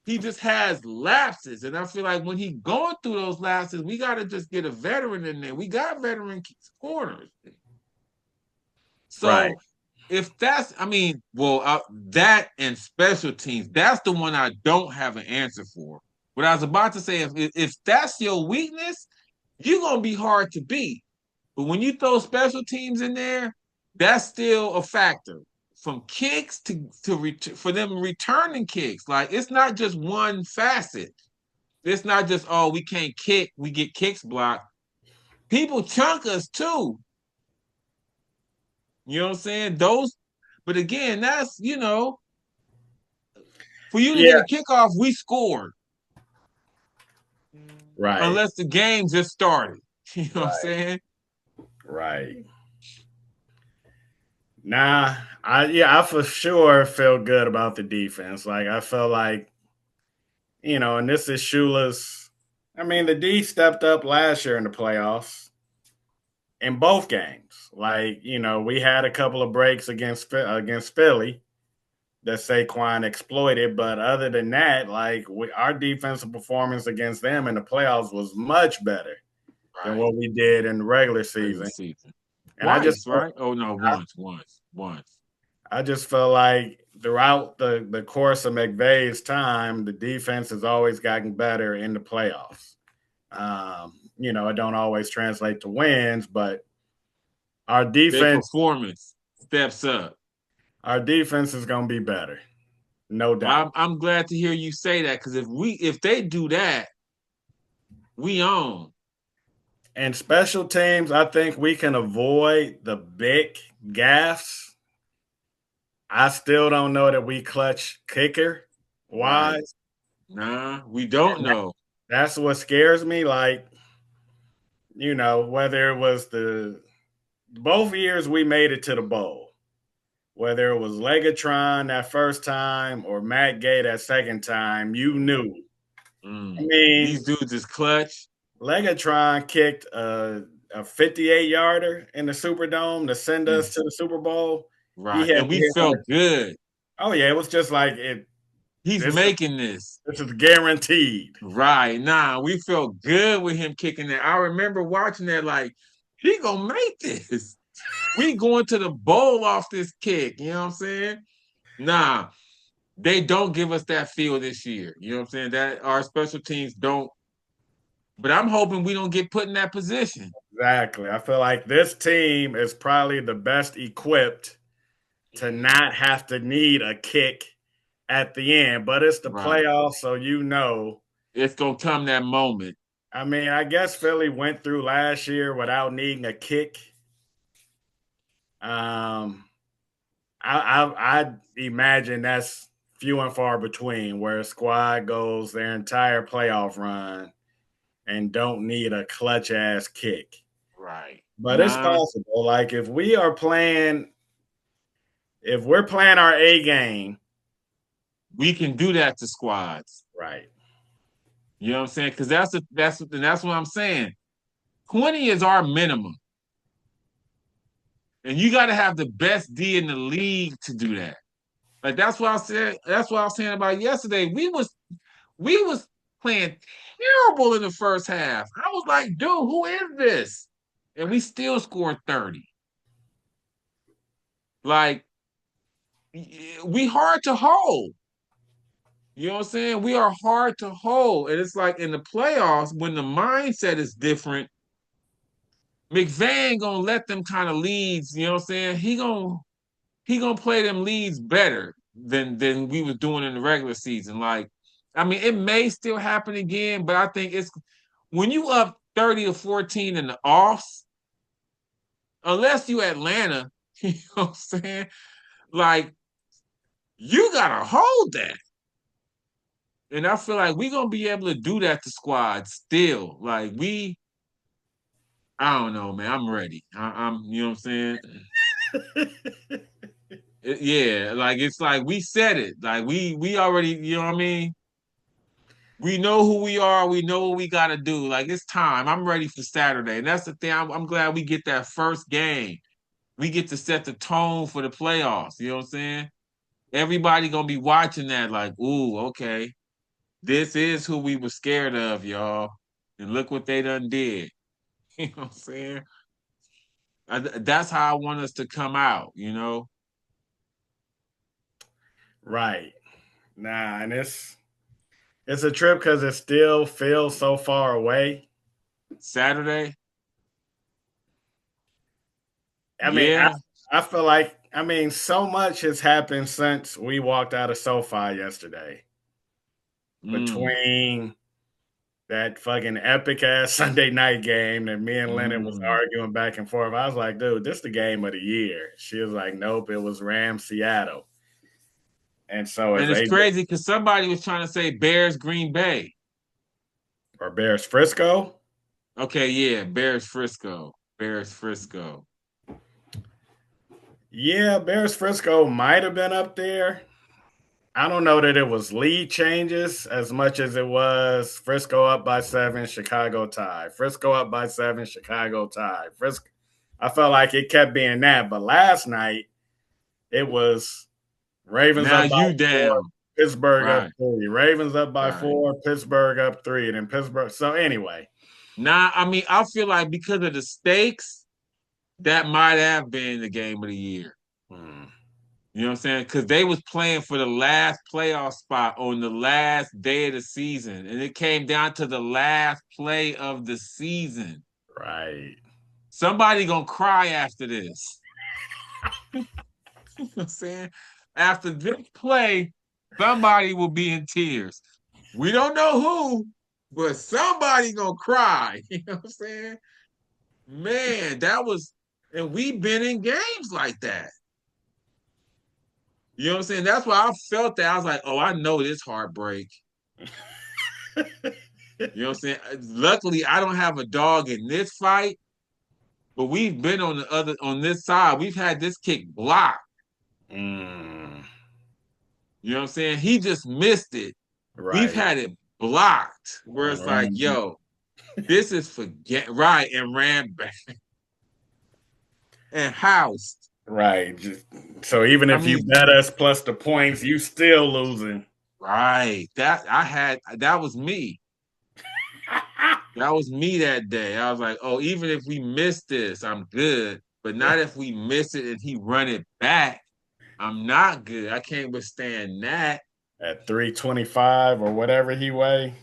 He just has lapses. And I feel like when he going through those lapses, we got to just get a veteran in there. We got veteran corners. So if that's, I mean, that and special teams, that's the one I don't have an answer for. What I was about to say, if that's your weakness, you're going to be hard to beat. But when you throw special teams in there, that's still a factor. From kicks for them returning kicks. Like, it's not just one facet. It's not just, oh, we can't kick, we get kicks blocked. People chunk us too. You know what I'm saying? But again, that's, for you to get a kickoff, we scored. Right. unless the game just started. You know what I'm Right. saying? Right. Nah, I for sure feel good about the defense. Like I felt like, and this is Shula's. I mean, the D stepped up last year in the playoffs in both games. Like, we had a couple of breaks against Philly that Saquon exploited, but other than that, like our defensive performance against them in the playoffs was much better than Right. what we did in the regular Regular season. season. And I just Twice, right? Oh no, once. I just felt like throughout the course of McVay's time, the defense has always gotten better in the playoffs. It don't always translate to wins, but our Their defense, performance steps up. our defense is going to be better, no Well, doubt. I'm glad to hear you say that because if they do that, we own. And special teams, I think we can avoid the big gaffes. I still don't know that we clutch kicker Right. wise. Nah, we don't And know. that's what scares me. Like, whether it was both years we made it to the bowl, whether it was Legatron that first time or Matt Gay that second time, you knew. I These mean, dudes is clutch. Legatron kicked a 58-yarder in the Superdome to send us Mm, to the Super Bowl. He right. had And me we hit felt good. oh yeah, it was just like it. He's This is making this. this is guaranteed. Right. Nah, we felt good with him kicking that. I remember watching that like, he gonna make this. We going to the bowl off this kick. You know what I'm saying? Nah, they don't give us that feel this year. You know what I'm saying? That our special teams don't. But I'm hoping we don't get put in that position. Exactly. I feel like this team is probably the best equipped to not have to need a kick at the end, but it's the Right. playoffs, so you know. It's gonna come that moment. I mean, I guess Philly went through last year without needing a kick. Um, I imagine that's few and far between where a squad goes their entire playoff run and don't need a clutch ass kick. Right. But it's Nah, possible. Like if we're playing our A game, we can do that to squads. right, You know what I'm saying? Because that's what I'm saying. 20 is our minimum. And you got to have the best D in the league to do that. Like that's what I said. That's what I was saying about yesterday. We was playing terrible in the first half. I was like, dude, who is this? And we still scored 30. Like we hard to hold. You know what I'm saying? We are hard to hold. And it's like in the playoffs, when the mindset is different, McVay ain't gonna let them kind of leads, you know what I'm saying? He gonna play them leads better than we was doing in the regular season. Like, I mean, it may still happen again, but I think it's when you up 30 or 14 in the offs, unless you Atlanta, you know what I'm saying? Like, you gotta hold that. And I feel like we're gonna be able to do that to squads still. Like I don't know, man. I'm ready. I'm you know what I'm saying? Yeah, like it's like we said it. Like we already, you know what I mean? We know who we are. We know what we got to do. Like it's time. I'm ready for Saturday, and that's the thing. I'm glad we get that first game. We get to set the tone for the playoffs. You know what I'm saying? Everybody gonna be watching that. Like, ooh, okay, this is who we were scared of, y'all, and look what they done did. You know what I'm saying? That's how I want us to come out. You know, right. Nah, and it's a trip because it still feels so far away. Saturday. I mean, I, Yeah. I feel like so much has happened since we walked out of SoFi yesterday. Mm, Between that fucking epic ass Sunday night game that me and Leonard was mm. arguing back and forth. I was like, dude, this is the game of the year. She was like, nope, it was Rams Seattle. And so as And it's AJ, crazy because somebody was trying to say Bears Green Bay. Or Bears Frisco? Okay, yeah, Bears Frisco. Bears Frisco. Yeah, Bears Frisco might have been up there. I don't know that it was lead changes as much as it was Frisco up by 7, Chicago tie. Frisco up by 7, Chicago tie. Frisco. I felt like it kept being that, but last night it was Ravens Now up by you 4, down. Pittsburgh up Right, 3. Ravens up by right. 4, Pittsburgh up 3, and then Pittsburgh. So anyway, Now, I mean, I feel like because of the stakes, that might have been the game of the year. hmm, You know what I'm saying? Because they was playing for the last playoff spot on the last day of the season, and it came down to the last play of the season. right. Somebody gonna cry after this. You know what I'm saying? After this play, somebody will be in tears. We don't know who, but somebody gonna cry. You know what I'm saying? Man, that was, and we've been in games like that. You know what I'm saying? That's why I felt that. I was like, oh, I know this heartbreak. You know what I'm saying? Luckily, I don't have a dog in this fight, but we've been on this side. We've had this kick blocked. Mm, You know what I'm saying? He just missed it. We've right. had it blocked where And it's like, Ramsey. yo, this is forget right and ran back and housed. Right. So even I if you mean, bet us plus the points, you still losing. right. That was me. That was me that day. I was like, oh, even if we miss this, I'm good. But not if we miss it and he run it back. I'm not good. I can't withstand that. At 325 or whatever he weigh.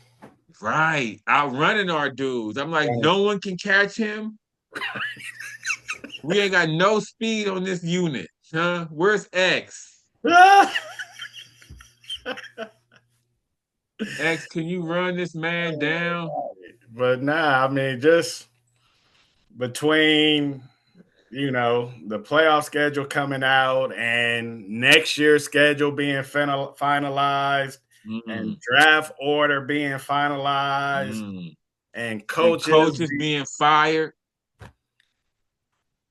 Right. Outrunning our dudes. I'm like, Right. no one can catch him. We ain't got no speed on this unit. Huh? Where's X? X, can you run this man down? But nah, I mean, just between the playoff schedule coming out and next year's schedule being finalized and Mm, draft order being finalized mm. and And coaches. coaches being fired.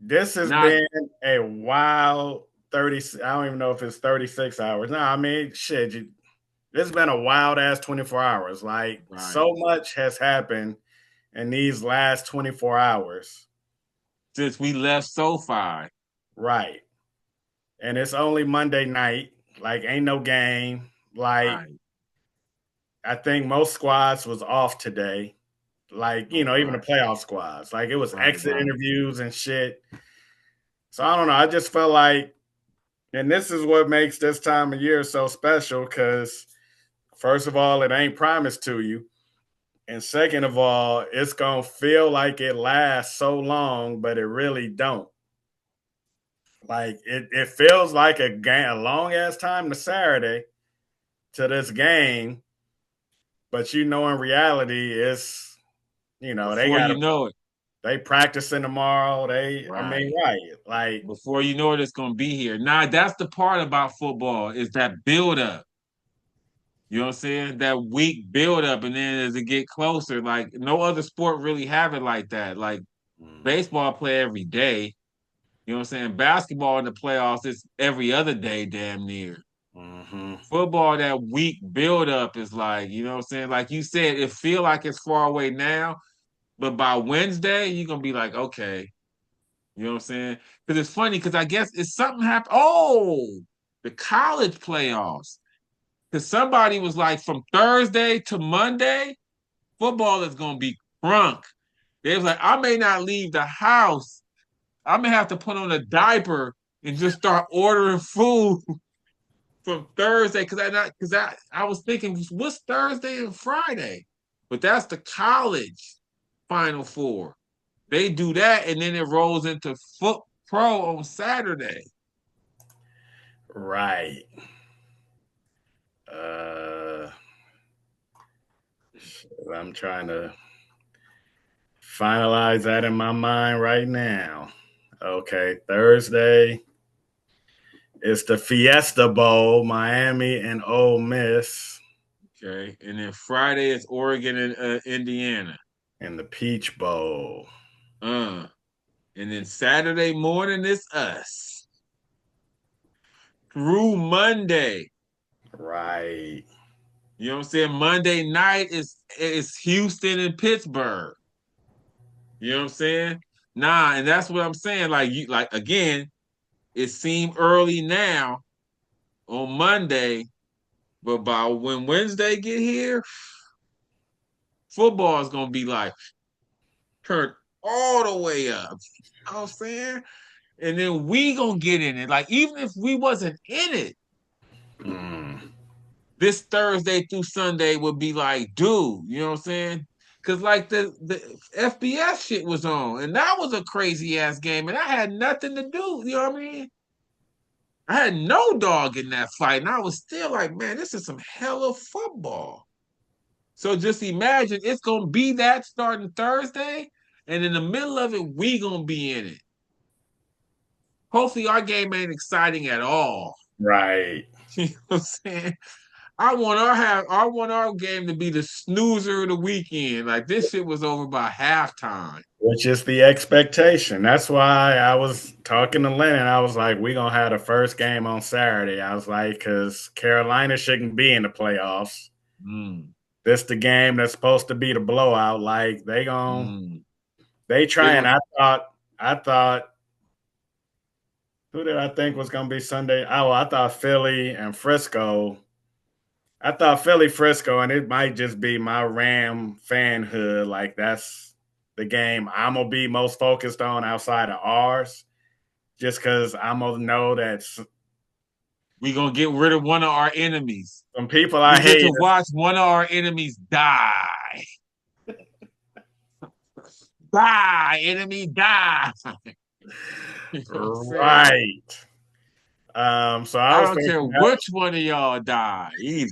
This has Not been a wild 30. I don't even know if it's 36 hours. No, I mean, shit. This has been a wild ass 24 hours. Like, right. so much has happened in these last 24 hours. Since we left SoFi. Right. And it's only Monday night. Like, ain't no game. Like, Right. I think most squads was off today. Like, even the Right. playoff squads. Like, it was Right. exit Right. interviews and shit. So I don't know. I just felt like, and this is what makes this time of year so special because, first of all, it ain't promised to you. And second of all, it's going to feel like it lasts so long, but it really don't. Like, it feels like a long ass time to Saturday to this game, but in reality, it's they Before got you to know it. they practicing tomorrow. I mean, Right. right? Like, Before you know it, it's gonna be here. Now that's the part about football is that build up. You know what I'm saying? That week build up, and then as it get closer, like no other sport really have it like that. Like baseball play every day. You know what I'm saying? Basketball in the playoffs is every other day, damn near. mm-hmm. Football, that week build up is like, you know what I'm saying? Like you said, it feel like it's far away now, but by Wednesday, you're gonna be like, okay, you know what I'm saying? Because it's funny, because I guess it's something happened. Oh, the college playoffs. Because somebody was like, from Thursday to Monday, football is gonna be crunk. They was like, I may not leave the house. I may have to put on a diaper and just start ordering food from Thursday because I was thinking what's Thursday and Friday, but that's the college Final Four. They do that and then it rolls into foot pro on Saturday. Right. Uh, I'm trying to finalize that in my mind right now. Okay, Thursday is the Fiesta Bowl, Miami and Ole Miss. Okay, and then Friday is Oregon and Indiana. And the Peach Bowl. Uh, and then Saturday morning is us. Through Monday. Right. You know what I'm saying? Monday night is Houston and Pittsburgh. You know what I'm saying? Nah, and that's what I'm saying. Like again, it seemed early now on Monday, but by when Wednesday get here, football is gonna be like turned all the way up. You know what I'm saying? And then we gonna get in it. Like even if we wasn't in it, Mm. this Thursday through Sunday would be like, dude, you know what I'm saying? Cause like the FBS shit was on, and that was a crazy ass game, and I had nothing to do. You know what I mean? I had no dog in that fight, and I was still like, man, this is some hella football. So just imagine it's gonna be that starting Thursday, and in the middle of it, we gonna be in it. Hopefully, our game ain't exciting at all. Right. You know what I'm saying? I want our game to be the snoozer of the weekend. Like this shit was over by halftime. Which is the expectation. That's why I was talking to Lennon. I was like, we're going to have the first game on Saturday. I was like, because Carolina shouldn't be in the playoffs. Mm, This the game that's supposed to be the blowout. Like mm. they They trying. gonna I thought who did I think was going to be Sunday? Oh, I thought Philly and Frisco. I thought Philly Frisco, and it might just be my Ram fanhood. Like that's the game I'm gonna be most focused on outside of ours, just because I'm gonna know that we gonna get rid of one of our enemies. some people I We get hate. to watch one of our enemies die. Die, enemy, die. You know what I'm saying? Right. So I I was don't care thinking that which one of y'all die either.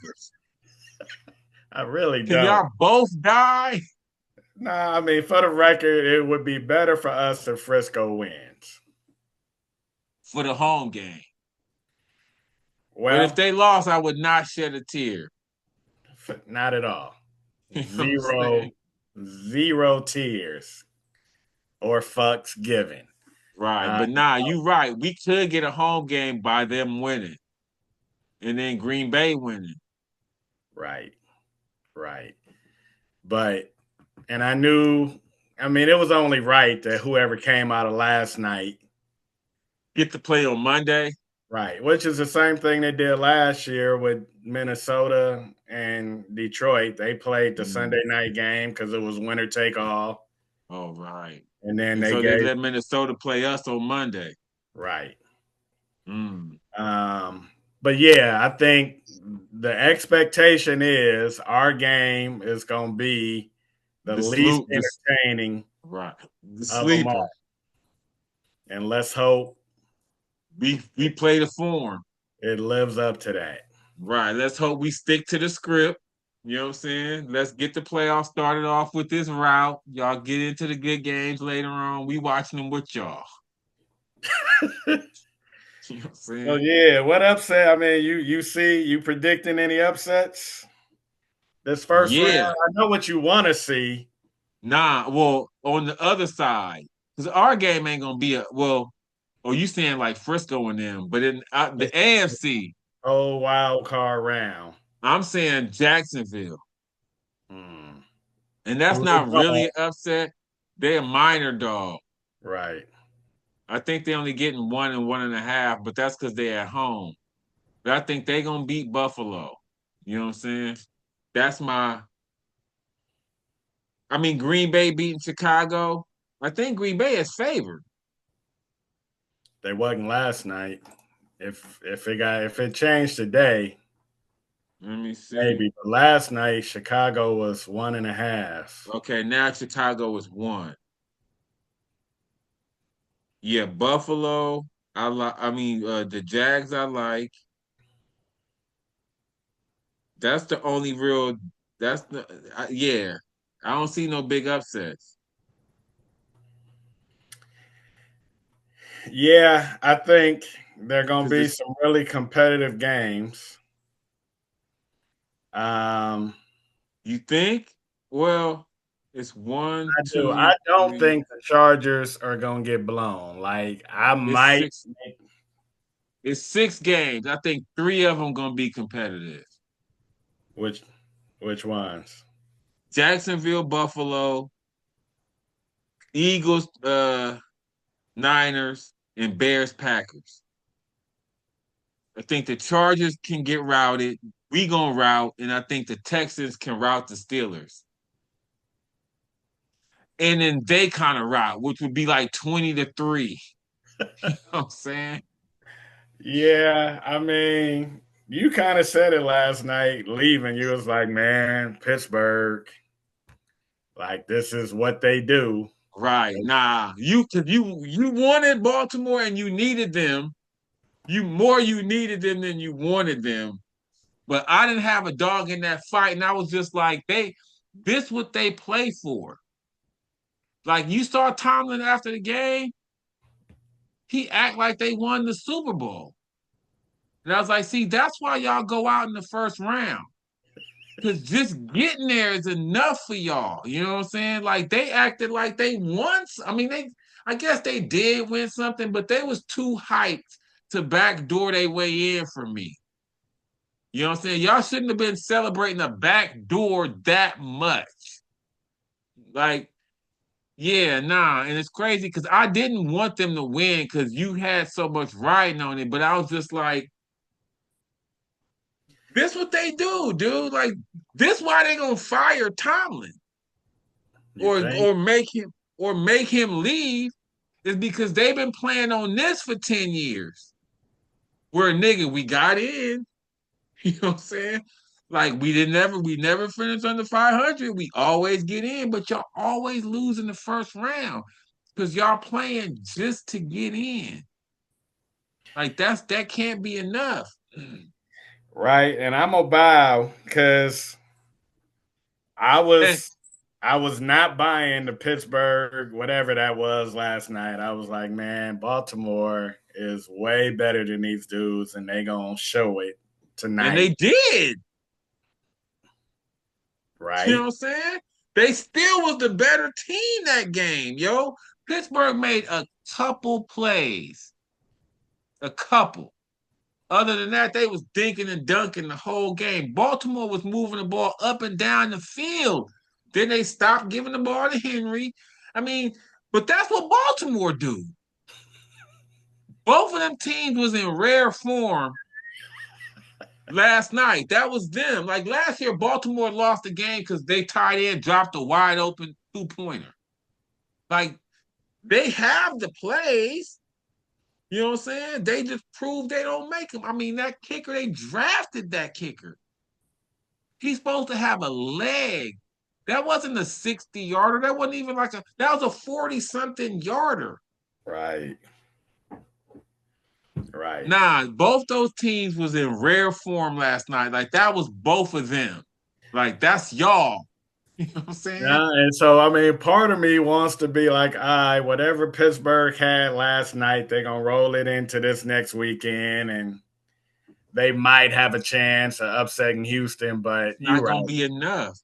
I really Can don't. y'all both die Nah, I mean, for the record, it would be better for us if Frisco wins. for the home game? But if Well, they lost, I would not shed a tear. not at all. You know what I'm Zero, saying? zero tears or fucks given. Right. Uh, But nah, you right. We could get a home game by them winning. And then Green Bay winning. right, right. But and I knew, I mean, it was only right that whoever came out of last night, Get to play on Monday. right, which is the same thing they did last year with Minnesota and Detroit. They played the Mm. Sunday night game because it was winner take all, All right. and then And they so they gave let Minnesota play us on Monday. right. Mm. But yeah, I think the expectation is our game is going to be the The least sloop, this entertaining right. The of them sleeper. all, and let's hope We play the form. it lives up to that. Right. Let's hope we stick to the script. You know what I'm saying? Let's get the playoffs started off with this route. Y'all get into the good games later on. We watching them with y'all. You know what I'm So saying? yeah, what upset? I mean, you see you predicting any upsets this first round? Yeah. I know what you want to see. Nah, well, on the other side, because our game ain't gonna be a well, or you saying like Frisco and them, but in the This AFC, whole wild card round. I'm saying Jacksonville. Hmm. And that's Who they not really playing? an upset. They're a minor dog. Right. I think they only getting 1 and 1.5, but that's because they're at home. But I think they're gonna beat Buffalo. You know what I'm saying? That's my I mean Green Bay beating Chicago. I think Green Bay is favored. They wasn't last night. If it changed today, Let me see. maybe. But last night Chicago was 1.5. Okay, now Chicago is 1. Yeah, Buffalo. The Jags I like. That's the only real. That's the yeah. I don't see no big upsets. Yeah, I think there are gonna Cause be this some really competitive games. Um, You think? Well, it's one, I do. I two, don't three. think the Chargers are gonna get blown. Like I It's might. six. It's 6 games. I think 3 of them gonna be competitive. Which which ones? Jacksonville, Buffalo, Eagles, Niners, and Bears, Packers. I think the Chargers can get routed. We gonna route, and I think the Texans can route the Steelers. And then they kind of route, which would be like 20-3. You know what I'm saying? Yeah, I mean, you kind of said it last night leaving. You was like, man, Pittsburgh, like this is what they do. Right. Nah. You wanted Baltimore and you needed them. You needed them than you wanted them. But I didn't have a dog in that fight, and I was just like, this what they play for. Like you saw Tomlin after the game, he act like they won the Super Bowl. And I was like, see, that's why y'all go out in the first round. Because just getting there is enough for y'all. You know what I'm saying? Like they acted like they won. I mean, I guess they did win something, but they was too hyped to backdoor their way in for me. You know what I'm saying? Y'all shouldn't have been celebrating a backdoor that much. Like, yeah, nah. And it's crazy because I didn't want them to win because you had so much riding on it. But I was just like, this what they do, dude. Like, this why they gonna fire Tomlin You or think? or make him leave is because they've been playing on this for 10 years. Where nigga, we got in. You know what I'm saying? Like we never finished under 500. We always get in, but y'all always lose in the first round because y'all playing just to get in. Like that can't be enough. Right. And I'm a bow because I And, was I was not buying the Pittsburgh, whatever that was last night. I was like, man, Baltimore is way better than these dudes, and they gonna show it and tonight. they did. You know what Right. I'm saying? They still was the better team that game, yo. Pittsburgh made a couple plays. A couple. Other than that, they was dinking and dunking the whole game. Baltimore was moving the ball up and down the field. Then they stopped giving the ball to Henry. I mean, but that's what Baltimore do. Both of them teams was in rare form last night. That was them. Like last year, Baltimore lost the game because they tied in, dropped a wide open 2-pointer. Like they have the plays. You know what I'm saying? They just proved they don't make them. I mean, that kicker, they drafted that kicker. He's supposed to have a leg. That wasn't a 60 yarder. That wasn't even that was a 40 something yarder. Right. Right. Nah, both those teams was in rare form last night. Like that was both of them. Like that's y'all. You know what I'm saying? Yeah, and so I mean, part of me wants to be like, all right, whatever Pittsburgh had last night, they're gonna roll it into this next weekend, and they might have a chance of upsetting Houston. But It's you're not gonna right. be enough.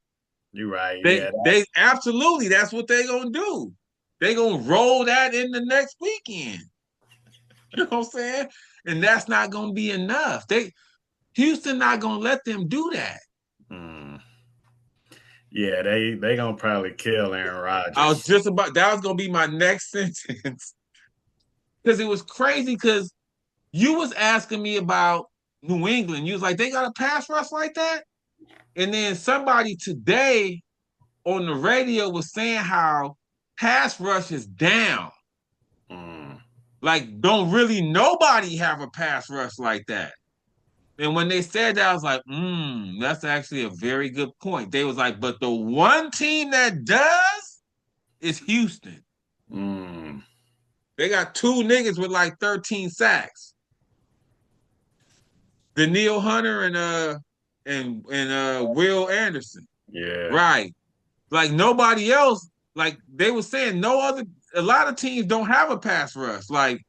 You're right. Yeah. They absolutely that's what they gonna do. They gonna roll that in the next weekend. You know what I'm saying? And that's not gonna be enough. Houston not gonna let them do that. Hmm. Yeah, they gonna probably kill Aaron I was Rodgers. just about that was gonna be my next sentence. Because it was crazy because you was asking me about New England. You was like, they got a pass rush like that? And then somebody today on the radio was saying how pass rush is down. Hmm. Like, don't really nobody have a pass rush like that. And when they said that, I was like, that's actually a very good point. They was like, but the one team that does is Houston. Hmm. They got 2 niggas with like 13 sacks. Daniil Hunter and Will Anderson. Yeah. Right. Like nobody else, like they were saying, no other a lot of teams don't have a pass rush. Like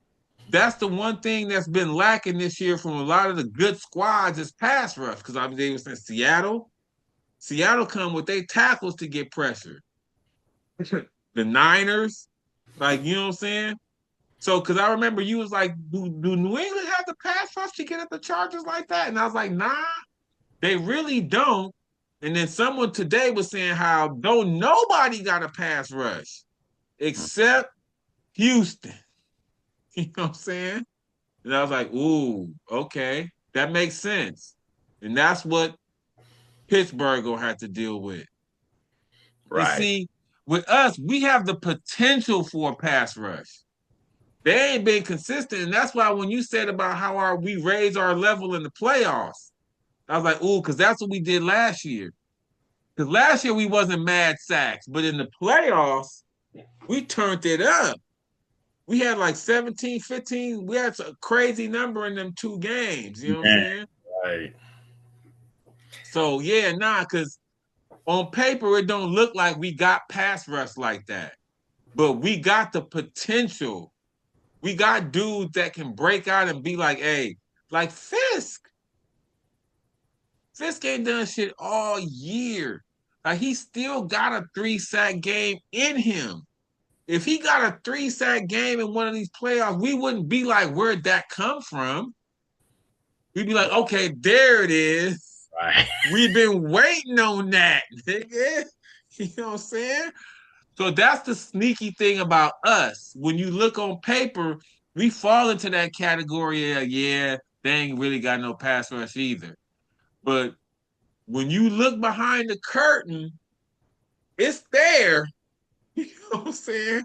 that's the one thing that's been lacking this year from a lot of the good squads is pass rush. Because I mean, they was in Seattle. Seattle come with their tackles to get pressure. The Niners, like you know what I'm saying. So, because I remember you was like, do New England have the pass rush to get at the Chargers like that? And I was like, nah, they really don't. And then someone today was saying how don't nobody got a pass rush except Houston. You know what I'm saying? And I was like, ooh, okay, that makes sense. And that's what Pittsburgh gonna have to deal with. And Right. see, with us, we have the potential for a pass rush. They ain't been consistent, and that's why when you said about how we raise our level in the playoffs, I was like, ooh, because that's what we did last year. Because last year we wasn't mad sacks, but in the playoffs, we turned it up. We had like 17, 15. We had a crazy number in them 2 games. You know what I'm Man, saying? right. So yeah, nah, because on paper it don't look like we got pass rush like that. But we got the potential. We got dudes that can break out and be like, hey, like Fisk. Fisk ain't done shit all year. Like he still got a 3-sack game in him. If he got a 3-sack game in one of these playoffs, we wouldn't be like, where'd that come from? We'd be like, okay, there it is. Right. We've been waiting on that, nigga. You know what I'm saying? So that's the sneaky thing about us. When you look on paper, we fall into that category of, yeah, they ain't really got no pass rush either. But when you look behind the curtain, it's there. You know what I'm saying?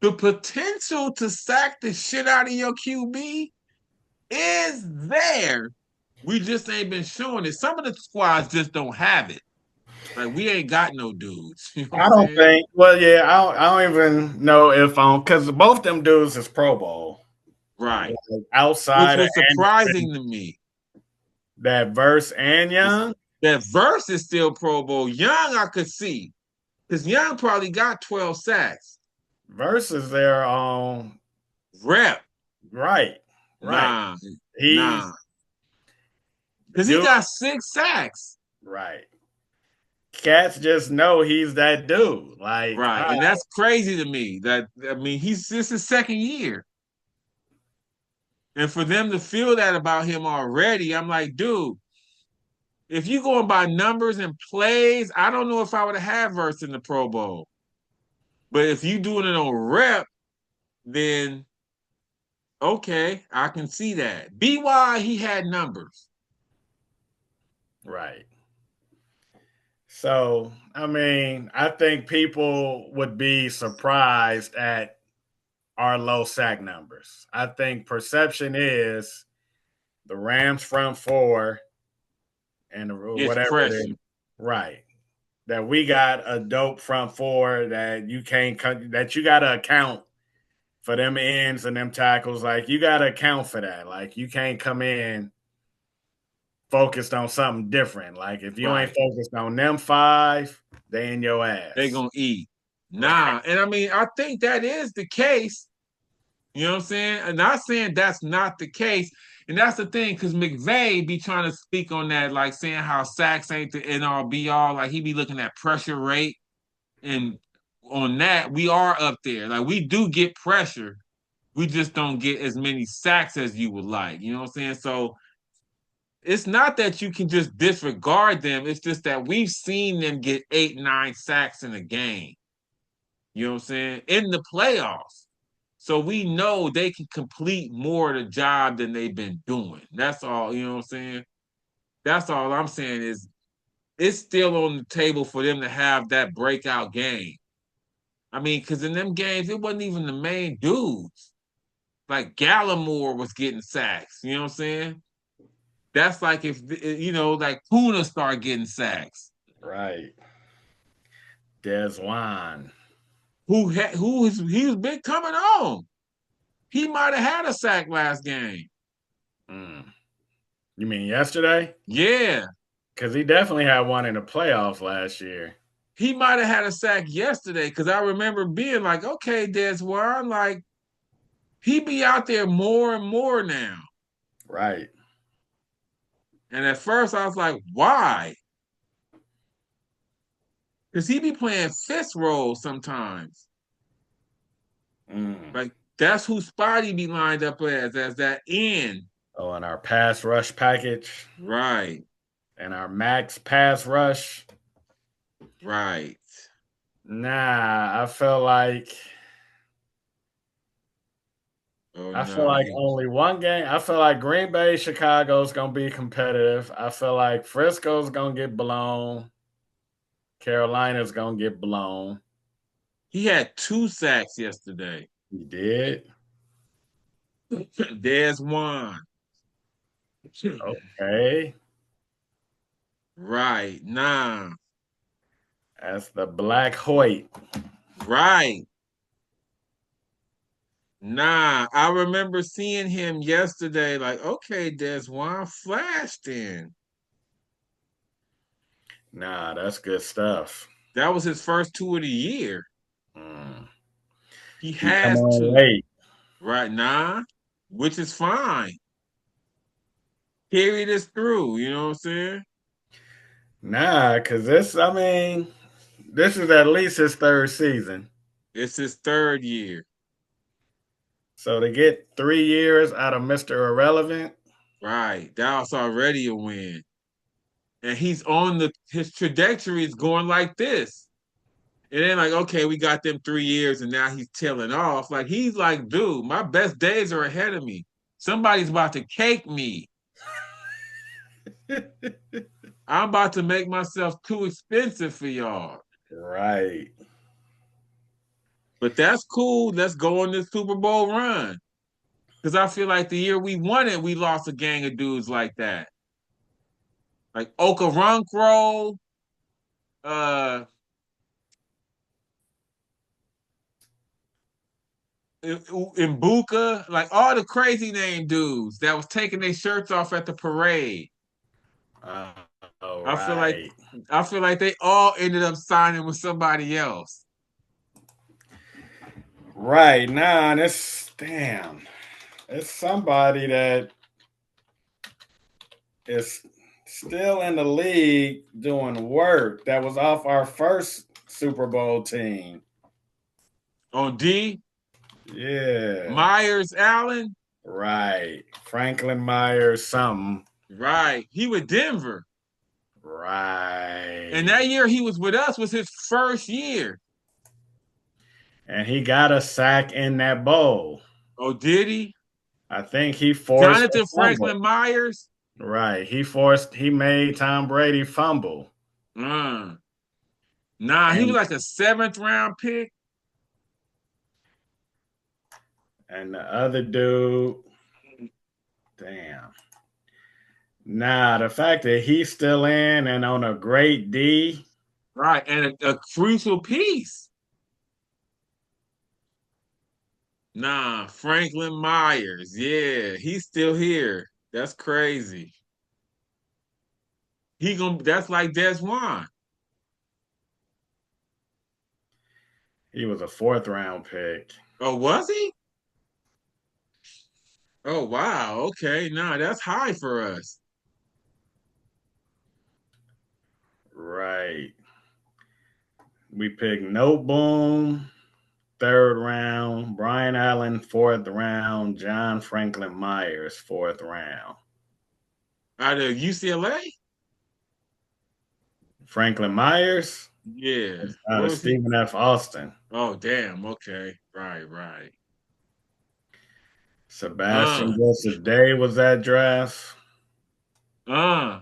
The potential to sack the shit out of your QB is there. We just ain't been showing it. Some of the squads just don't have it. Like we ain't got no dudes. You know what I'm I don't saying? think. Well, yeah, I don't even know if because both them dudes is Pro Bowl. Right. Like Which outside of was surprising to me. that verse and Young. That verse is still Pro Bowl. Young, I could see. Because Young probably got 12 sacks. Versus their own. Rep. Right. Right. Nah. He's Nah. Because he dude. got 6 sacks. Right. Cats just know he's that dude. Like, all Right. And right, that's crazy to me. That I mean, this is second year. And for them to feel that about him already, I'm like, dude, if you going by numbers and plays, I don't know if I would have had Verse in the Pro Bowl. But if you doing it on rep, then okay, I can see that. BY, he had numbers. right. So, I mean, I think people would be surprised at our low sack numbers. I think perception is the Rams front four and It's whatever it is, pressure. right? That we got a dope front four that you can't that you got to account for them ends and them tackles. Like you got to account for that. Like you can't come in focused on something different. Like if you ain't Right. focused on them five, they in your They ass. gonna eat. Right. Nah. And I mean, I think that is the case. You know what I'm saying? And not saying that's not the case. And that's the thing, because McVay be trying to speak on that, like saying how sacks ain't the end all be all. Like he be looking at pressure rate. And on that, we are up there. Like we do get pressure. We just don't get as many sacks as you would like. You know what I'm saying? So it's not that you can just disregard them. It's just that we've seen them get 8, 9 sacks in a game. You know what I'm saying? In the playoffs. So we know they can complete more of the job than they've been doing. That's all, you know what I'm saying? That's all I'm saying is it's still on the table for them to have that breakout game. I mean, because in them games, it wasn't even the main dudes. Like Gallimore was getting sacks. You know what I'm saying? That's like if like Puna start getting sacks. Right. Deswan. He was big coming on. He might have had a sack last game. Mm. You mean yesterday? Yeah, Because he definitely had one in the playoffs last year. he might have had a sack yesterday because I remember being like, okay, Deswan, like he be out there more and more now. Right. And at first I was like, why? Because he be playing fist roles sometimes. Mm. Like that's who Spotty be lined up as that end. Oh, and our pass rush package Right, and our max pass rush. right. Nah, I feel like Oh I feel no, like only one game. I feel like Green Bay, Chicago's gonna be competitive. I feel like Frisco's gonna get blown. Carolina's gonna get blown. he had 2 sacks yesterday. He did. There's one. Okay. Right, nah, That's the Black Hoyt. right. Nah, I remember seeing him yesterday. Like, okay, there's one flashed in. Nah, that's good stuff. That was his first two of the year. Mm. He He come has on to. late. Right, nah, which is fine. Carry this through, you know what I'm saying? Nah, because this is at least his third season. It's his third year. So to get 3 years out of Mr. Irrelevant, Right. That was already a win. And he's on his trajectory is going like this. And then like, okay, we got them 3 years and now he's tailing off. Like he's like, dude, my best days are ahead of me. Somebody's about to cake me. I'm about to make myself too expensive for y'all. right. But that's cool. Let's go on this Super Bowl run. Because I feel like the year we won it, we lost a gang of dudes like that. Like Okoronkwo, uh, Mbuka, like all the crazy name dudes that was taking their shirts off at the parade. Uh, all I feel like right. I feel like they all ended up signing with somebody else. Right. Nah, this damn. It's somebody that is still in the league doing work that was off our first Super Bowl team. On D, Yeah. Myers Allen, Right. Franklin Myers, something. right. He with Denver. And Right. that year he was with us was his first year. And he got a sack in that bowl. Oh, did he? I think he forced a Jonathan fumble. Franklin Myers? Right. He made Tom Brady fumble. Uh, nah, he was And like a 7th round pick. the other dude, damn. Nah, the fact that he's still in and on a great D. Right. And a crucial piece. Nah, Franklin Myers. Yeah, he's still here. That's crazy. That's like Des Juan. He was a fourth round pick. Oh, was he? Oh wow. Okay. Nah, that's high for us. Right. We picked No Boom, third round. Brian Allen, fourth round. John Franklin Myers, fourth round. Out of UCLA? Franklin Myers, Yeah. out What of was he? Stephen F. Austin. Oh, damn. Okay. Right, right. Sebastian Uh, Joseph Day was that draft. uh.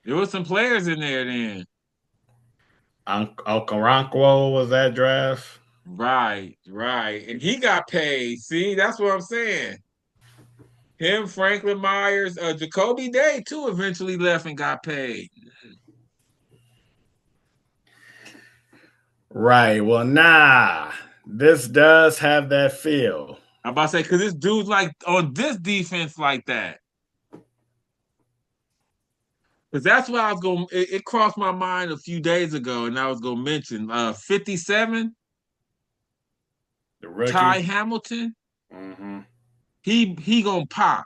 There was some players in there then. Okoronkwo was that draft. Right, right. And he got paid. See, that's what I'm saying. Him, Franklin Myers, Jacoby Day too eventually left and got paid. Right. Well, nah. This does have that feel. I'm about to say, because this dude's like on this defense like that. Because that's what I was going it crossed my mind a few days ago, and I was gonna mention 57. The Ty rookie. Hamilton, Mm-hmm. he gonna pop.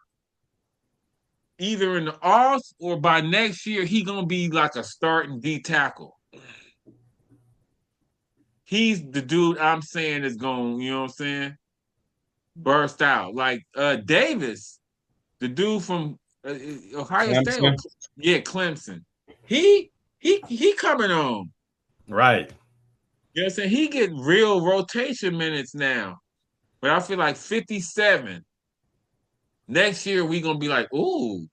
Either in the off or by next year, he gonna be like a starting D tackle. He's the dude I'm saying is going, you know what I'm saying, burst out. Like Davis, the dude from Ohio State, Clemson. yeah, Clemson. He coming on. Right. You know what I'm saying? He get real rotation minutes now. But I feel like 57. Next year we gonna be like, ooh.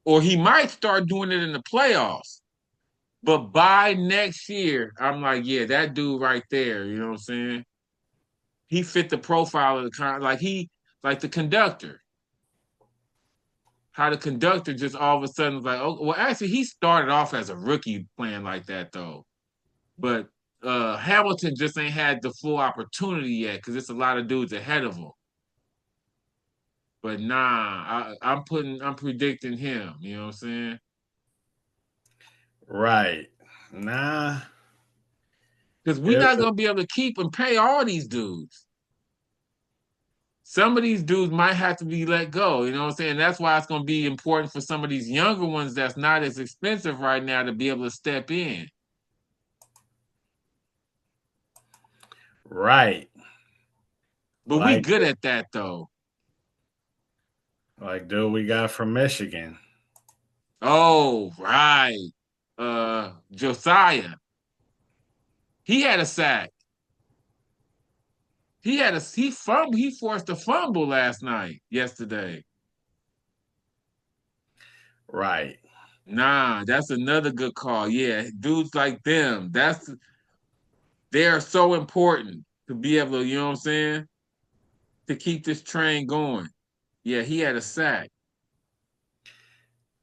Or he might start doing it in the playoffs. But by next year, I'm like, yeah, that dude right there, you know what I'm saying? He fit the profile of the like the conductor. How the conductor just all of a sudden was like, oh, well, actually, he started off as a rookie playing like that though. But Hamilton just ain't had the full opportunity yet because it's a lot of dudes ahead of him. But nah, I'm predicting him. You know what I'm saying? Right. Nah. Because we're It's not gonna be able to keep and pay all these dudes. Some of these dudes might have to be let go. You know what I'm saying? That's why it's gonna be important for some of these younger ones that's not as expensive right now to be able to step in. right. But we Like good at that though. dude we got from Michigan. Oh, right. Josiah. He had a sack. He forced a fumble yesterday. Right. Nah, that's another good call. Yeah, dudes like them, they are so important to be able to, you know what I'm saying, to keep this train going. Yeah, he had a sack.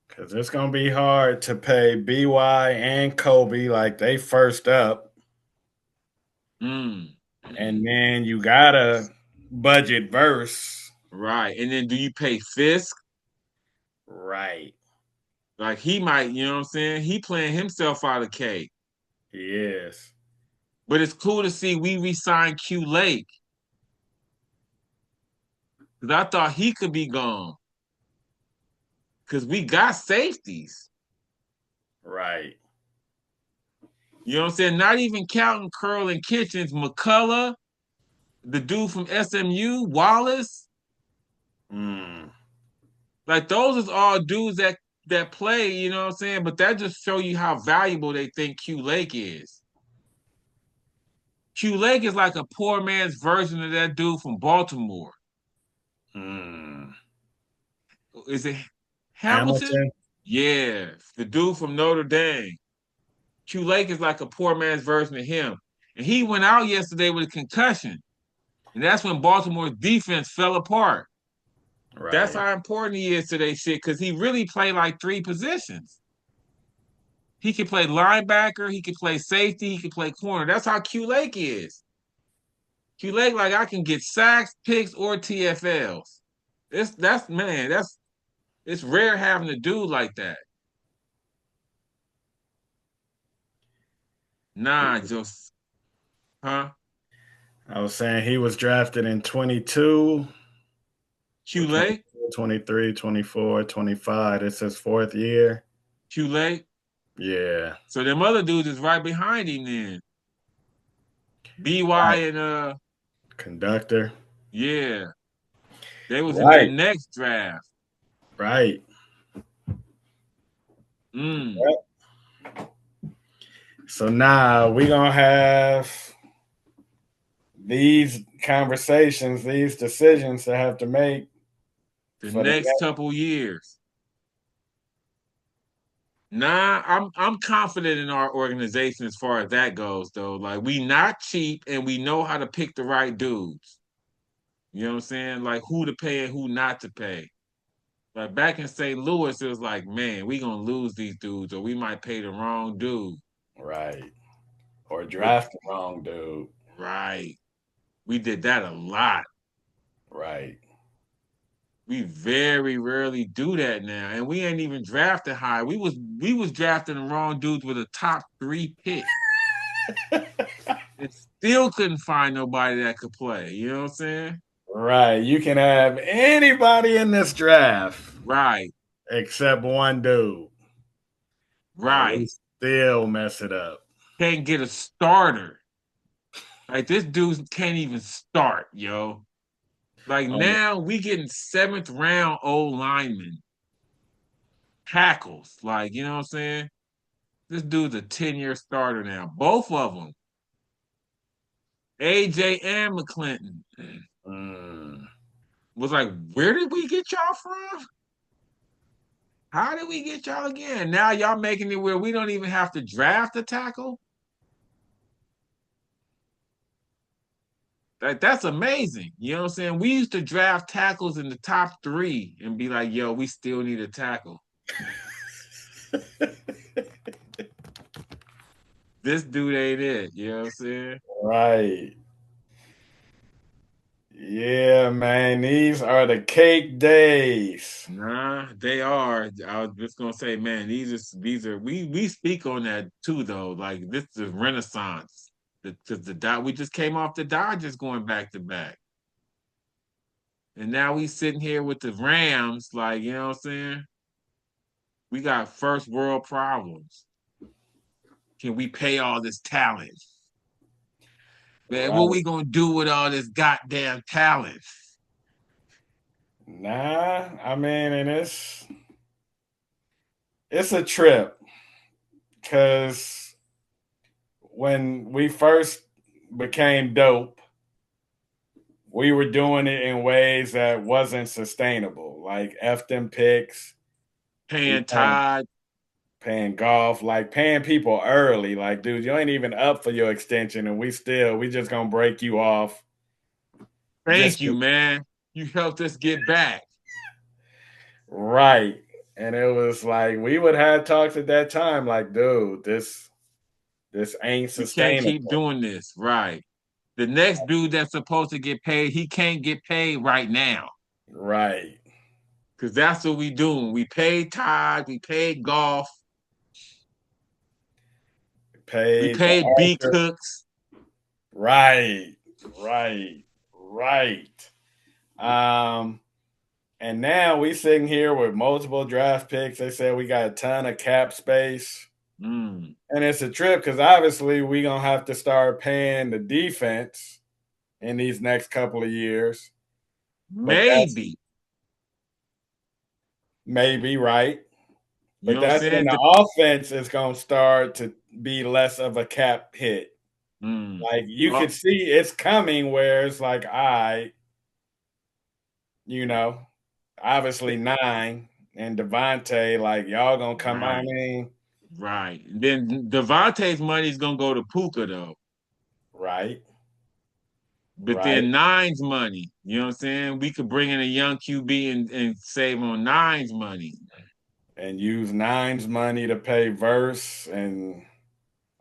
Cause it's gonna be hard to pay BY and Kobe like they first up. Mm. And then you gotta budget verse. Right. And then do you pay Fisk? Right. Like he might, you know what I'm saying? He playing himself out of cake. He is. But it's cool to see we re-signed Q Lake. Because I thought he could be gone. Because we got safeties. Right. You know what I'm saying? Not even counting Curl and Kitchens, McCullough, the dude from SMU, Wallace. Mm. Like those is all dudes that play, you know what I'm saying? But that just show you how valuable they think Q Lake is. Q Lake is like a poor man's version of that dude from Baltimore. Mm. Is it Hamilton? Hamilton. Yeah, the dude from Notre Dame. Q Lake is like a poor man's version of him. And he went out yesterday with a concussion. And that's when Baltimore's defense fell apart. That's Right. how important he is to their shit because he really played like three positions. He could play linebacker, he could play safety, he could play corner. That's how Q Lake is. Q Lake, like I can get sacks, picks, or TFLs. That's man, it's rare having a dude like that. Nah, just huh? I was saying he was drafted in 22 or Q Lake, 22, 23, 24, 25. It's his fourth year. Q Lake. Yeah. So them other dudes is right behind him then. BY Right. and Conductor. yeah, they was in that Right. next draft. Right. Mm. Yep. So now we gonna have these conversations, these decisions to have to make The for the next next. couple years. Nah, I'm confident in our organization as far as that goes, though. Like we not cheap and we know how to pick the right dudes. You know what I'm saying? Like who to pay and who not to pay. Like back in St. Louis, it was like, man, we gonna lose these dudes, or we might pay the wrong dude. Right. Or But draft the wrong dude. right, we did that a lot. Right. We very rarely do that now, and we ain't even drafted high. We was drafting the wrong dudes with a top 3 pick. and still couldn't find nobody that could play. You know what I'm saying? Right. You can have anybody in this draft Right, except one dude, and we right. still mess it up. Can't get a starter. Like this dude can't even start, yo. Like Um, now we getting seventh round old linemen, tackles. Like, you know what I'm saying? This dude's a 10-year starter now. Both of them. AJ and McClinton. mm, Was like, where did we get y'all from? How did we get y'all again? Now y'all making it where we don't even have to draft a tackle? Like that's amazing. You know what I'm saying? We used to draft tackles in the top 3 and be like, yo, we still need a tackle. This dude ain't it. You know what I'm saying? right. Yeah, man. These are the cake days. Nah, they are. I was just gonna say, man, these are we speak on that too though. Like this is Renaissance. The we just came off the Dodgers going back to back. And now we sitting here with the Rams, like, you know what I'm saying? We got first world problems. Can we pay all this talent? Man, what Right. we gonna do with all this goddamn talent? Nah, I mean, and it's a trip because when we first became dope, we were doing it in ways that wasn't sustainable, like F them picks. We Paying Todd. paying golf, like paying people early. Like, dude, you ain't even up for your extension, and we just gonna break you off. Thank Just you, man. You helped us get back. right. And it was like we would have talks at that time, like, dude, this ain't We can't keep sustainable. doing this. Right. The next dude that's supposed to get paid, he can't get paid right now. Right. Cause that's what we doing. We paid Todd, we paid golf, we Paid the paid B Arthur. Cooks. Right. Right. Right. Um, and now we sitting here with multiple draft picks. They said we got a ton of cap space. Mm, And it's a trip because obviously we gonna have to start paying the defense in these next couple of years. But that's maybe. maybe right. You But know what I'm that's when saying? the offense is gonna start to be less of a cap hit. Mm. Like you Oh, could see it's coming where it's like, I, you know, obviously 9 and Devontae, like y'all gonna come. I right, mean, right. Then Devontae's money's gonna go to Puka though. right, But right. then Nine's money, you know what I'm saying? We could bring in a young QB and save on Nine's money. And use Nine's money to pay Verse, and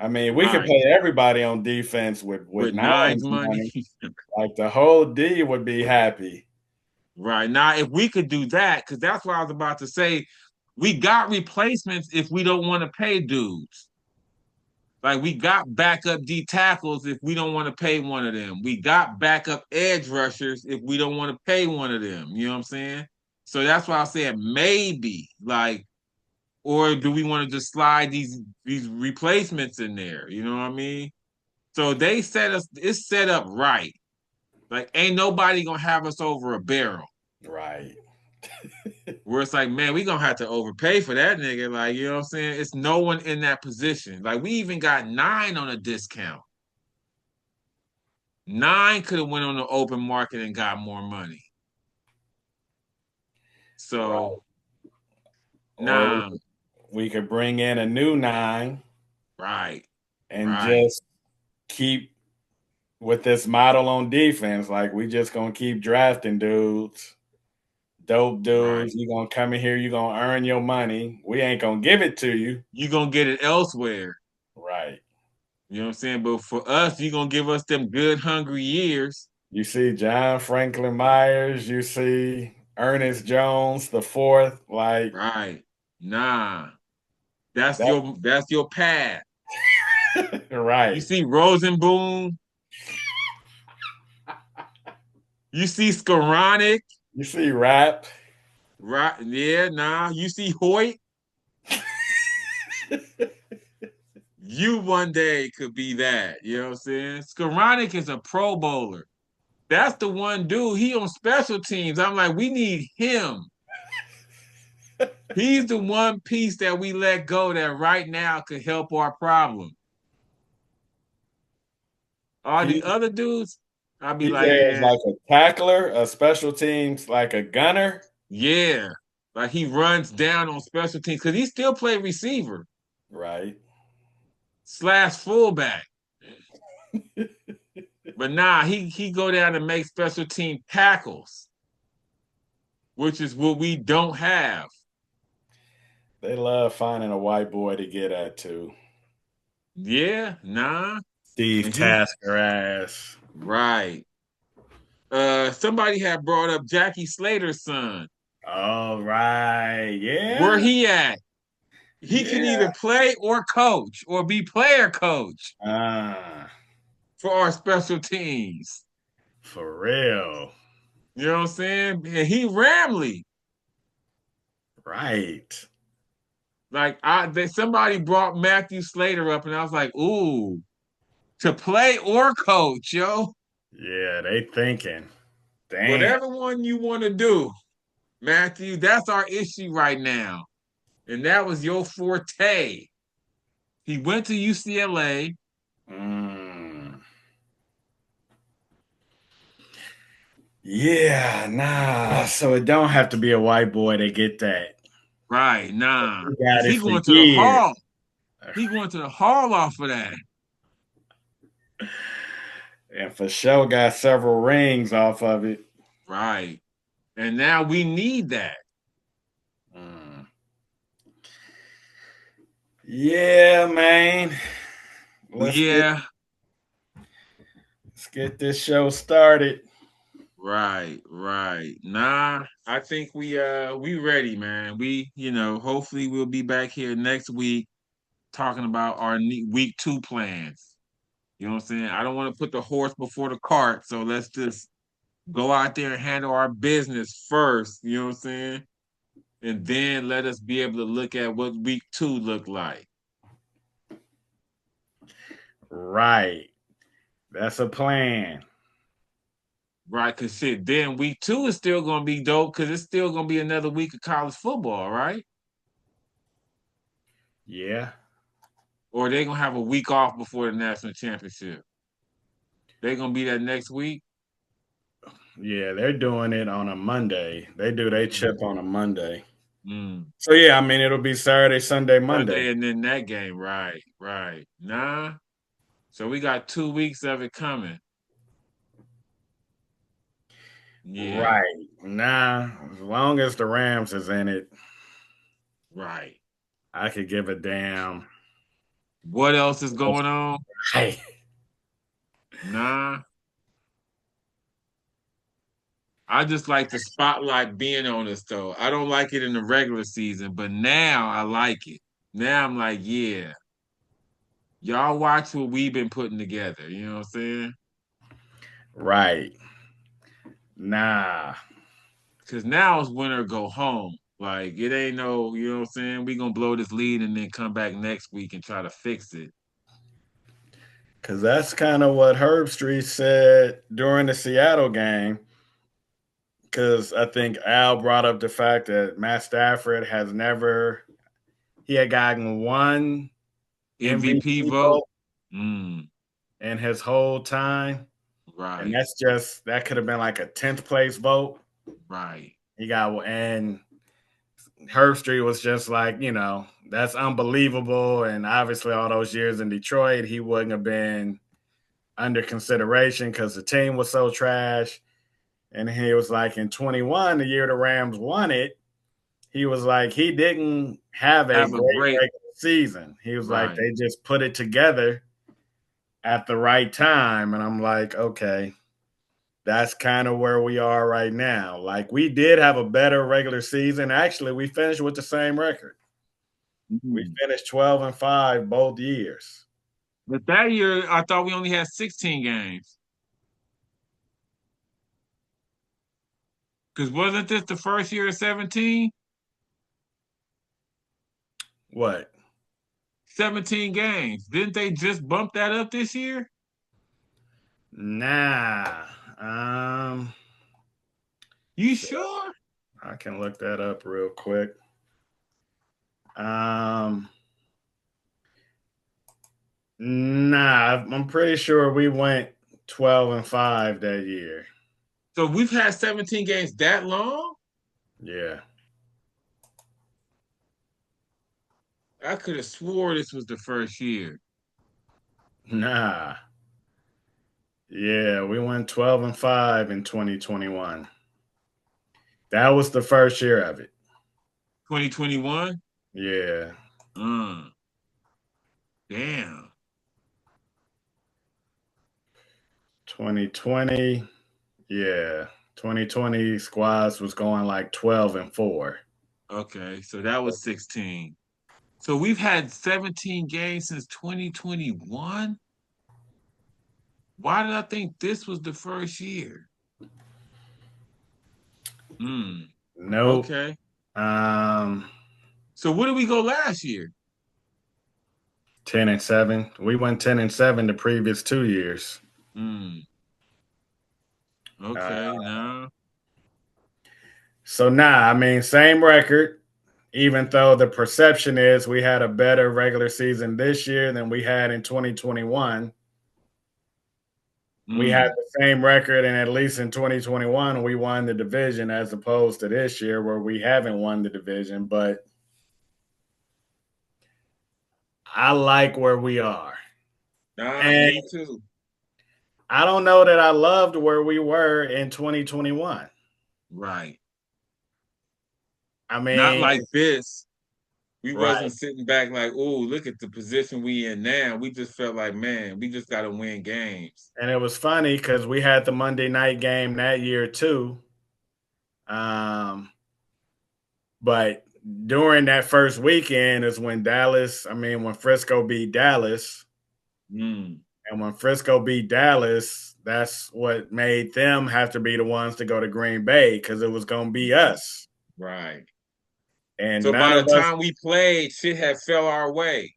I mean we could Right. pay everybody on defense with With Nine's Nine's money. money. Like the whole D would be happy. Right. Now, if we could do that, because that's what I was about to say, we got replacements if we don't want to pay dudes. Like we got backup D tackles if we don't want to pay one of them. We got backup edge rushers if we don't want to pay one of them. You know what I'm saying? So that's why I said maybe, like, or do we want to just slide these replacements in there? You know what I mean? So they set us, it's set up right. Like, ain't nobody gonna have us over a barrel. Right. Where it's like, man, we gonna have to overpay for that nigga. Like, you know what I'm saying? It's no one in that position. Like, we even got Nine on a discount. Nine could have went on the open market and got more money. Right. So, Or nah, we could bring in a new 9 right, and right, just keep with this model on defense. Like we just gonna keep drafting dudes, dope right. dudes. You gonna come in here, you gonna earn your money. We ain't gonna give it to you. You gonna get it elsewhere. Right. You know what I'm saying? But for us, you gonna give us them good hungry years. You see John Franklin Myers, you see Ernest Jones the fourth. Like Right. Nah. that That's your path. You Right. see Rosenboom. You see Skoranek. You see rap. Right? Yeah, nah. You see Hoyt. You one day could be that. You know what I'm saying? Skoranek is a Pro Bowler. That's the one dude. He on special teams. I'm like, we need him. He's the one piece that we let go that right now could help our problem. All the He other dudes, I'll be he's like, there as man, like a tackler, a special teams, like a gunner. yeah. Like he runs down on special teams because he still play receiver Right. slash fullback. But nah, he go down and make special team tackles, which is what we don't have. They love finding a white boy to get at too. Yeah, nah. Steve And he Tasker ass. right. Somebody had brought up Jackie Slater's son. All right. Where Yeah. he at? He can Yeah. either play or coach or be player coach Ah, for our special teams. for real. You know what I'm saying? And he Ramley. Right. Like somebody brought Matthew Slater up, and I was like, ooh, to play or coach, yo. Yeah, they thinking. Damn. Whatever one you want to do, Matthew, that's our issue right now. And that was your forte. He went to UCLA. Mm. Yeah, nah. So it don't have to be a white boy to get that. Right, nah. We Because got it he for going to the years. hall. He going to the hall off of that. And for sure got several rings off of it. Right. And now we need that. Mm. Yeah, man. Let's get Yeah. let's get this show started. Right, right. Nah, I think we ready, man. Hopefully we'll be back here next week talking about our week 2 plans. You know what I'm saying? I don't want to put the horse before the cart, so let's just go out there and handle our business first, you know what I'm saying? And then let us be able to look at what week 2 look like. Right. That's a plan. Right, cause shit, then week 2 is still gonna be dope because it's still gonna be another week of college football, right? Yeah. Or they gonna have a week off before the national championship. They gonna be that next week. Yeah, they're doing it on a Monday. They do they chip on a Monday. Mm. So yeah, I mean it'll be Saturday, Sunday, Monday. Sunday and then that game, right, right. Nah. So we got 2 weeks of it coming. Yeah, Right. Nah, as long as the Rams is in it, right. I could give a damn. What else is going on? Hey. Nah. I just like the spotlight being on us though. I don't like it in the regular season, but now I like it. Now I'm like, yeah, y'all watch what we've been putting together. You know what I'm saying? Right. Nah. Because now it's winner go home. Like it ain't no, you know what I'm saying? We gonna blow this lead and then come back next week and try to fix it. Cause that's kind of what Herb Street said during the Seattle game. Because I think Al brought up the fact that Matt Stafford has never he had gotten one MVP MVP vote. vote Mm, in his whole time. And right, that's just that could have been like a 10th place vote. right. He got and Herb Street was just like, that's unbelievable. And obviously all those years in Detroit, he wouldn't have been under consideration because the team was so trash. And he was like in 21, the year the Rams won it, he was like, he didn't have a Have a great great regular season. He was like, right. they just put it together at the right time. And I'm like, okay, that's kind of where we are right now. Like, we did have a better regular season. Actually, we finished with the same record. We Mm, finished 12-5 both years. But that year, I thought we only had 16 games. Because wasn't this the first year of 17? What? 17 games. Didn't they just bump that up this year? Nah. You sure? I can look that up real quick. Um, nah, I'm pretty sure we went 12-5 that year. So we've had 17 games that long? Yeah. I could have swore this was the first year. Nah. Yeah, we went 12-5 in 2021. That was the first year of it. 2021? Yeah. Mm, damn. 2020. Yeah. 2020 squads was going like 12-4. Okay, so that was 16. So we've had 17 games since 2021? Why did I think this was the first year? Hmm. Nope. Okay. Um So where did we go last year? 10-7. We went 10-7 the previous 2 years. Hmm. Uh, Okay, now. so nah, I mean, same record, even though the perception is we had a better regular season this year than we had in 2021. We had Hmm. the same record, and at least in 2021, we won the division as opposed to this year where we haven't won the division. But I like where we are. Nah, And me too. I don't know that I loved where we were in 2021. Right. I Not mean, like this. We right. wasn't sitting back like, oh, look at the position we in now. We just felt like, man, we just gotta win games. And it was funny because we had the Monday night game that year too. Um, but during that first weekend is when when Frisco beat Dallas. Hmm. And when Frisco beat Dallas, that's what made them have to be the ones to go to Green Bay because it was going to be us. Right. And So none by the of us, time we played, shit had fell our way.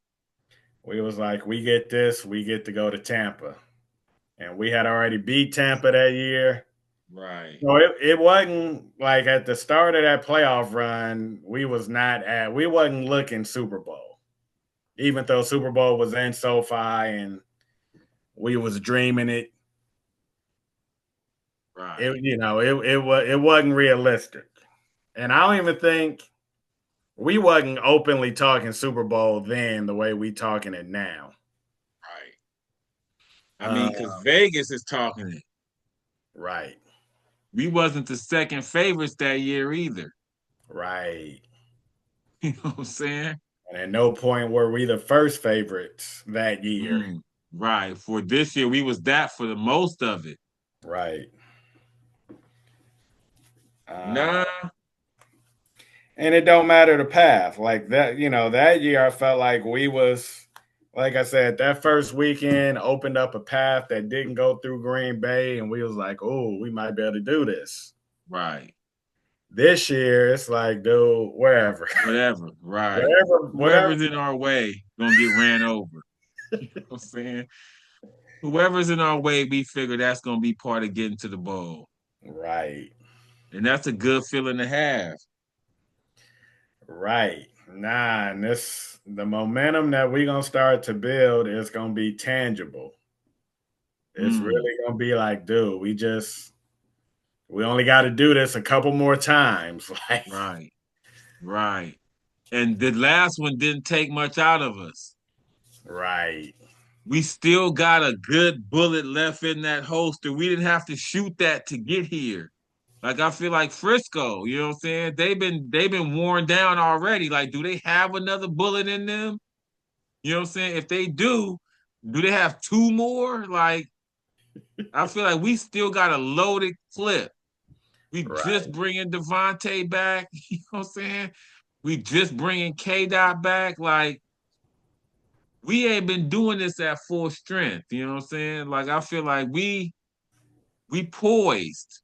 we was like, we get this, we get to go to Tampa. And we had already beat Tampa that year. Right. No, it wasn't like at the start of that playoff run, we wasn't looking Super Bowl. Even though Super Bowl was in SoFi and we was dreaming it, Right. it wasn't realistic. And I don't even think we wasn't openly talking Super Bowl then the way we talking it now. Right. I Uh, mean, because Vegas is talking it. right, We wasn't the second favorites that year either. right. You know what I'm saying? And at no point were we the first favorites that year. Mm, right. For this year, we was that for the most of it. Right. Uh, Nah. and it don't matter the path. Like that, that year I felt like we was like I said, that first weekend opened up a path that didn't go through Green Bay, and we was like, oh, we might be able to do this. Right. This year, it's like, dude, wherever. Whatever. Right. whatever. Whoever's in our way gonna get ran over. You know what I'm saying? Whoever's in our way, we figure that's gonna be part of getting to the bowl. Right. And that's a good feeling to have. Right. Nah, and the momentum that we're gonna start to build is gonna be tangible. It's Mm, really gonna be like, dude, we only got to do this a couple more times. Like, right. Right. And the last one didn't take much out of us. right, We still got a good bullet left in that holster. We didn't have to shoot that to get here. Like I feel like Frisco, you know what I'm saying? They've been worn down already. Like, do they have another bullet in them? You know what I'm saying? If they do they have two more? Like, I feel like we still got a loaded clip. We just right, bringing Devontae back. You know what I'm saying? We just bringing K Dot back. Like, we ain't been doing this at full strength. You know what I'm saying? Like I feel like we poised.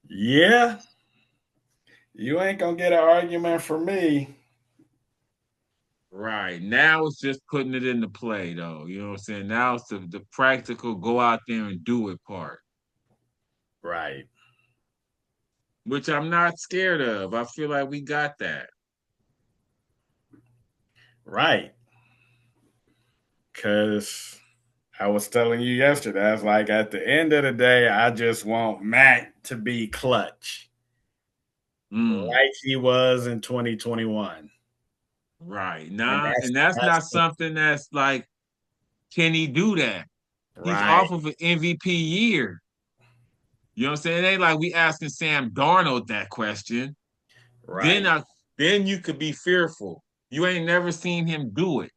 Yeah, you ain't gonna get an argument from me. Right. Now it's just putting it into play though. You know what I'm saying? Now it's the practical go out there and do it part. Right, Which I'm not scared of. I feel like we got that. right. Cause I was telling you yesterday, I was like, at the end of the day, I just want Matt to be clutch, Mm, like he was in 2021. right. And Nah, and that's that's not something that's like, can he do that? He's right, off of an MVP year. You know what I'm saying? It ain't like we asking Sam Darnold that question. Then right, I then you could be fearful. You ain't never seen him do it.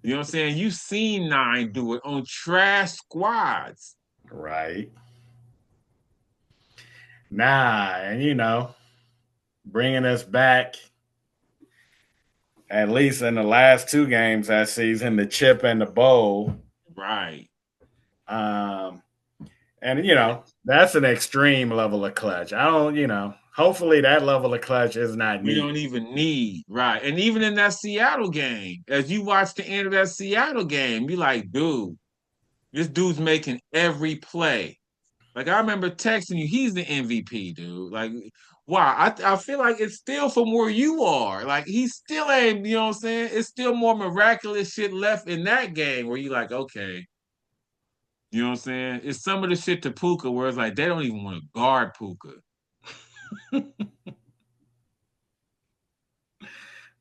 You know what I'm saying? You seen Nine do it on trash squads. right. Nah, and bringing us back at least in the last two games that season, the chip and the bowl. Right. Um, and that's an extreme level of clutch. I don't, hopefully that level of clutch is not We needed. don't even need, right. And even in that Seattle game, as you watch the end of that Seattle game, you like, dude, this dude's making every play. Like I remember texting you, he's the MVP, dude. Like, wow, I feel like it's still from where you are. Like he still ain't, you know what I'm saying? It's still more miraculous shit left in that game where you like, okay, you know what I'm saying? It's some of the shit to Puka where it's like they don't even want to guard Puka.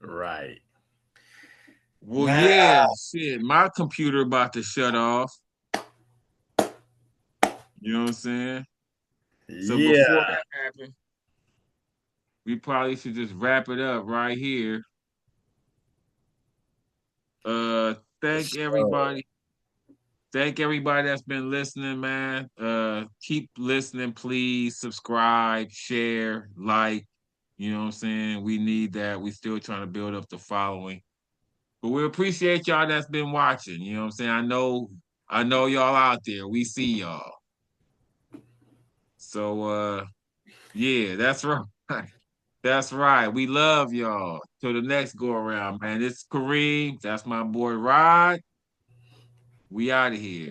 Right. Well, Nah, yeah, shit. My computer about to shut off. You know what I'm saying? So before yeah. that happens, we probably should just wrap it up right here. Uh thank So, everybody. Thank everybody that's been listening, man. Keep listening, please. Subscribe, share, like. You know what I'm saying? We need that. We still trying to build up the following. But we appreciate y'all that's been watching. You know what I'm saying? I know y'all out there. We see y'all. So yeah, that's right. That's right. We love y'all. Till the next go around, man. It's Kareem. That's my boy Rod. We out of here.